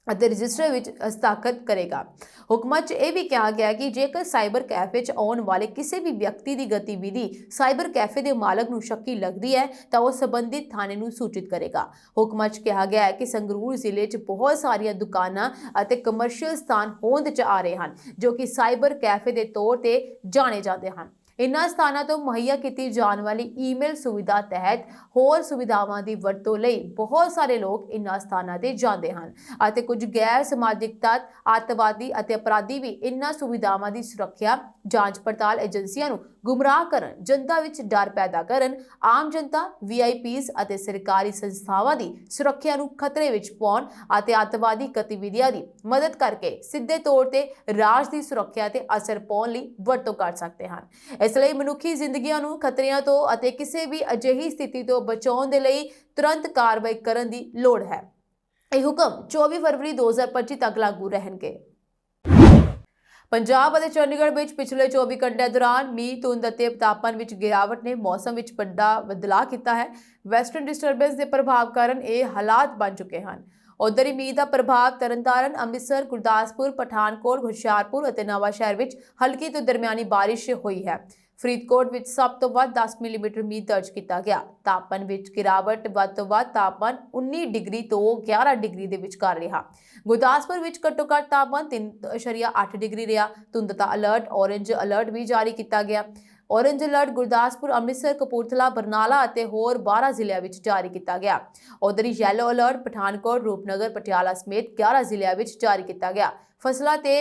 B: ਅਤੇ ਰਜਿਸਟਰ ਵਿੱਚ ਹਸਤਾਖਰ ਕਰੇਗਾ। ਹੁਕਮਾਂ 'ਚ ਇਹ ਵੀ ਕਿਹਾ ਗਿਆ ਕਿ ਜੇਕਰ ਸਾਈਬਰ ਕੈਫੇ 'ਚ ਆਉਣ ਵਾਲੇ ਕਿਸੇ ਵੀ ਵਿਅਕਤੀ ਦੀ ਗਤੀਵਿਧੀ ਸਾਈਬਰ ਕੈਫੇ ਦੇ ਮਾਲਕ ਨੂੰ ਸ਼ੱਕੀ ਲੱਗਦੀ ਹੈ ਤਾਂ ਉਹ ਸੰਬੰਧਿਤ ਥਾਣੇ ਨੂੰ ਸੂਚਿਤ ਕਰੇਗਾ। ਹੁਕਮਾਂ 'ਚ ਕਿਹਾ ਗਿਆ ਹੈ ਕਿ ਸੰਗਰੂਰ ਜ਼ਿਲ੍ਹੇ 'ਚ ਬਹੁਤ ਸਾਰੀਆਂ ਦੁਕਾਨਾਂ ਅਤੇ ਕਮਰਸ਼ੀਅਲ ਸਥਾਨ ਹੋਂਦ 'ਚ ਆ ਰਹੇ ਹਨ ਜੋ ਕਿ ਸਾਈਬਰ ਕੈਫੇ ਦੇ ਤੌਰ ਤੇ ਜਾਣੇ ਜਾਂਦੇ ਹਨ। ਇਨ੍ਹਾਂ ਸਥਾਨਾਂ ਤੋਂ ਮੁਹੱਈਆ ਕੀਤੀ ਜਾਣ ਵਾਲੀ ਈਮੇਲ ਸੁਵਿਧਾ ਤਹਿਤ ਹੋਰ ਸੁਵਿਧਾਵਾਂ ਦੀ ਵਰਤੋਂ ਲਈ ਬਹੁਤ ਸਾਰੇ ਲੋਕ ਇਨ੍ਹਾਂ ਸਥਾਨਾਂ ਤੇ ਜਾਂਦੇ ਹਨ ਅਤੇ ਕੁਝ ਗੈਰ ਸਮਾਜਿਕ ਤੱਤ, ਅੱਤਵਾਦੀ ਅਤੇ ਅਪਰਾਧੀ ਵੀ ਇਨ੍ਹਾਂ ਸੁਵਿਧਾਵਾਂ ਦੀ ਸੁਰੱਖਿਆ ਜਾਂਚ ਪੜਤਾਲ ਏਜੰਸੀਆਂ ਨੂੰ ਗੁੰਮਰਾਹ ਕਰਨ, ਜਨਤਾ ਵਿੱਚ ਡਰ ਪੈਦਾ ਕਰਨ, ਆਮ ਜਨਤਾ, VIPs ਅਤੇ ਸਰਕਾਰੀ ਸੰਸਥਾਵਾਂ ਦੀ ਸੁਰੱਖਿਆ ਨੂੰ ਖਤਰੇ ਵਿੱਚ ਪਾਉਣ ਅਤੇ ਅੱਤਵਾਦੀ ਗਤੀਵਿਧੀਆਂ ਦੀ ਮਦਦ ਕਰਕੇ ਸਿੱਧੇ ਤੌਰ ਤੇ ਰਾਜ ਦੀ ਸੁਰੱਖਿਆ ਤੇ ਅਸਰ ਪਾਉਣ ਲਈ ਵਰਤੋਂ ਕਰ ਸਕਦੇ ਹਨ। ਇਸ ਲਈ ਮਨੁੱਖੀ ਜ਼ਿੰਦਗੀਆਂ ਨੂੰ ਖਤਰਿਆਂ ਤੋਂ ਅਤੇ ਕਿਸੇ ਵੀ ਅਜਿਹੀ ਸਥਿਤੀ ਤੋਂ ਬਚਾਉਣ ਦੇ ਲਈ ਤੁਰੰਤ ਕਾਰਵਾਈ ਕਰਨ ਦੀ ਲੋੜ ਹੈ। ਇਹ ਹੁਕਮ 24 ਫਰਵਰੀ 2025 ਤੱਕ ਲਾਗੂ ਰਹਿਣਗੇ। ਪੰਜਾਬ ਅਤੇ ਚੰਡੀਗੜ੍ਹ ਵਿੱਚ ਪਿਛਲੇ 24 ਘੰਟਿਆਂ ਦੌਰਾਨ ਮੀਂਹ, ਧੁੰਦ ਅਤੇ ਤਾਪਮਾਨ ਵਿੱਚ ਗਿਰਾਵਟ ਨੇ ਮੌਸਮ ਵਿੱਚ ਵੱਡਾ ਬਦਲਾਅ ਕੀਤਾ ਹੈ। ਵੈਸਟਰਨ ਡਿਸਟਰਬੈਂਸ ਦੇ ਪ੍ਰਭਾਵ ਕਾਰਨ ਇਹ ਹਾਲਾਤ ਬਣ ਚੁੱਕੇ ਹਨ। ਉਧਰ ਹੀ ਮੀਂਹ ਦਾ ਪ੍ਰਭਾਵ ਤਰਨਤਾਰਨ, ਅੰਮ੍ਰਿਤਸਰ, ਗੁਰਦਾਸਪੁਰ, ਪਠਾਨਕੋਟ, ਹੁਸ਼ਿਆਰਪੁਰ ਅਤੇ ਨਵਾਂਸ਼ਹਿਰ ਵਿੱਚ ਹਲਕੀ ਤੋਂ ਦਰਮਿਆਨੀ ਬਾਰਿਸ਼ ਹੋਈ ਹੈ। ਫਰੀਦਕੋਟ ਵਿੱਚ ਸਭ ਤੋਂ ਵੱਧ 10 ਮਿਲੀਮੀਟਰ ਮੀਂਹ ਦਰਜ ਕੀਤਾ ਗਿਆ। ਤਾਪਮਾਨ ਵਿੱਚ ਗਿਰਾਵਟ, ਵੱਧ ਤੋਂ ਵੱਧ ਤਾਪਮਾਨ 19 ਡਿਗਰੀ ਤੋਂ 11 ਡਿਗਰੀ ਦੇ ਵਿਚਕਾਰ ਰਿਹਾ। ਗੁਰਦਾਸਪੁਰ ਵਿੱਚ ਘੱਟੋ ਘੱਟ ਤਾਪਮਾਨ 3.8 ਡਿਗਰੀ ਰਿਹਾ। ਧੁੰਦ ਦਾ ਅਲਰਟ, ਔਰੇਂਜ ਅਲਰਟ ਵੀ ਜਾਰੀ ਕੀਤਾ ਗਿਆ। ਔਰੇਂਜ ਅਲਰਟ ਗੁਰਦਾਸਪੁਰ, ਅੰਮ੍ਰਿਤਸਰ, ਕਪੂਰਥਲਾ, ਬਰਨਾਲਾ ਅਤੇ ਹੋਰ 12 ਜ਼ਿਲ੍ਹਿਆਂ ਵਿੱਚ ਜਾਰੀ ਕੀਤਾ ਗਿਆ। ਉਧਰ ਯੈਲੋ ਅਲਰਟ ਪਠਾਨਕੋਟ, ਰੂਪਨਗਰ, ਪਟਿਆਲਾ ਸਮੇਤ 11 ਜ਼ਿਲ੍ਹਿਆਂ ਵਿੱਚ ਜਾਰੀ ਕੀਤਾ ਗਿਆ। ਫਸਲਾਂ ਤੇ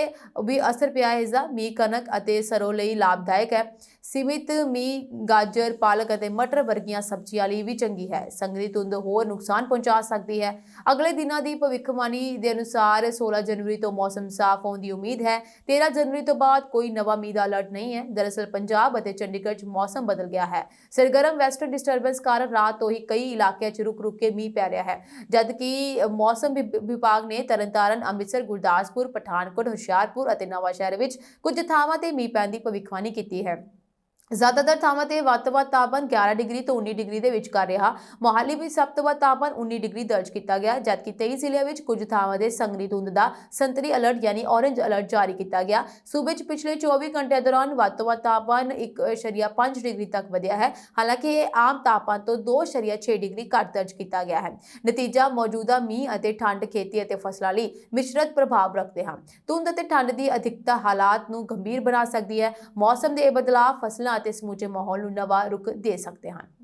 B: ਵੀ ਅਸਰ ਪਿਆ ਹੈ। ਇਸਦਾ ਮੀਂਹ ਕਣਕ ਅਤੇ ਸਰੋਂ ਲਈ ਲਾਭਦਾਇਕ ਹੈ। ਸੀਮਿਤ ਮੀਂਹ ਗਾਜਰ, ਪਾਲਕ ਅਤੇ ਮਟਰ ਵਰਗੀਆਂ ਸਬਜ਼ੀਆਂ ਲਈ ਵੀ ਚੰਗੀ ਹੈ। ਸੰਘਣੀ ਧੁੰਦ ਹੋਰ ਨੁਕਸਾਨ ਪਹੁੰਚਾ ਸਕਦੀ ਹੈ। ਅਗਲੇ ਦਿਨਾਂ ਦੀ ਭਵਿੱਖਬਾਣੀ ਦੇ ਅਨੁਸਾਰ 16 ਜਨਵਰੀ ਤੋਂ ਮੌਸਮ ਸਾਫ਼ ਹੋਣ ਦੀ ਉਮੀਦ ਹੈ। 13 ਜਨਵਰੀ ਤੋਂ ਬਾਅਦ ਕੋਈ ਨਵਾਂ ਮੀਂਹ ਦਾ ਅਲਰਟ ਨਹੀਂ ਹੈ। ਦਰਅਸਲ ਪੰਜਾਬ ਅਤੇ ਚੰਡੀਗੜ੍ਹ 'ਚ ਮੌਸਮ ਬਦਲ ਗਿਆ ਹੈ। ਸਰਗਰਮ ਵੈਸਟਰਨ ਡਿਸਟਰਬੈਂਸ ਕਾਰਨ ਰਾਤ ਤੋਂ ਹੀ ਕਈ ਇਲਾਕਿਆਂ 'ਚ ਰੁਕ-ਰੁਕ ਕੇ ਮੀਂਹ ਪੈ ਰਿਹਾ ਹੈ, ਜਦਕਿ ਮੌਸਮ ਵਿਭਾਗ ਨੇ ਤਰਨਤਾਰਨ, ਅੰਮ੍ਰਿਤਸਰ, ਗੁਰਦਾਸਪੁਰ, ਪਠਾਨਕੋਟ, ਹੁਸ਼ਿਆਰਪੁਰ ਅਤੇ ਨਵਾਂਸ਼ਹਿਰ ਵਿੱਚ ਕੁਝ ਥਾਵਾਂ ਤੇ ਮੀਂਹ ਪੈਣ ਦੀ ਭਵਿੱਖਬਾਣੀ ਕੀਤੀ ਹੈ। ਜ਼ਿਆਦਾਤਰ ਥਾਵਾਂ ਤੇ ਵੱਧ ਤੋਂ ਵੱਧ ਤਾਪਮਾਨ 11 ਡਿਗਰੀ ਤੋਂ 19 ਡਿਗਰੀ ਦੇ ਵਿਚਕਾਰ ਰਿਹਾ। ਮੋਹਾਲੀ ਵਿੱਚ ਸਭ ਤੋਂ ਵੱਧ ਤਾਪਮਾਨ 19 ਡਿਗਰੀ ਦਰਜ ਕੀਤਾ ਗਿਆ, ਜਦਕਿ 23 ਜ਼ਿਲ੍ਹਿਆਂ ਵਿੱਚ ਕੁਝ ਥਾਵਾਂ ਤੇ ਸੰਘਣੀ ਧੁੰਦ ਦਾ ਸੰਤਰੀ ਅਲਰਟ ਯਾਨੀ ਔਰੇਂਜ ਅਲਰਟ ਜਾਰੀ ਕੀਤਾ ਗਿਆ। ਸੂਬੇ 'ਚ ਪਿਛਲੇ 24 ਘੰਟਿਆਂ ਦੌਰਾਨ ਵੱਧ ਤੋਂ ਵੱਧ ਤਾਪਮਾਨ 1.5 ਡਿਗਰੀ ਤੱਕ ਵਧਿਆ ਹੈ। ਹਾਲਾਂਕਿ ਇਹ ਆਮ ਤਾਪਮਾਨ ਤੋਂ 2.6 ਡਿਗਰੀ ਘੱਟ ਦਰਜ ਕੀਤਾ ਗਿਆ ਹੈ। ਨਤੀਜਾ ਮੌਜੂਦਾ ਮੀਂਹ ਅਤੇ ਠੰਡ ਖੇਤੀ ਅਤੇ ਫਸਲਾਂ ਲਈ ਮਿਸ਼ਰਤ ਪ੍ਰਭਾਵ ਰੱਖਦੇ ਹਨ। ਧੁੰਦ ਅਤੇ ਠੰਡ ਦੀ ਅਧਿਕਤਾ ਹਾਲਾਤ ਨੂੰ ਗੰਭੀਰ ਬਣਾ ਸਕਦੀ ਹੈ। ਮੌਸਮ ਦੇ ਇਹ ਬਦਲਾਅ ਫਸਲਾਂ ਅਤੇ ਸਮੁੱਚੇ ਮਾਹੌਲ ਨੂੰ ਨਵਾਂ ਰੁਖ ਦੇ ਸਕਦੇ ਹਨ।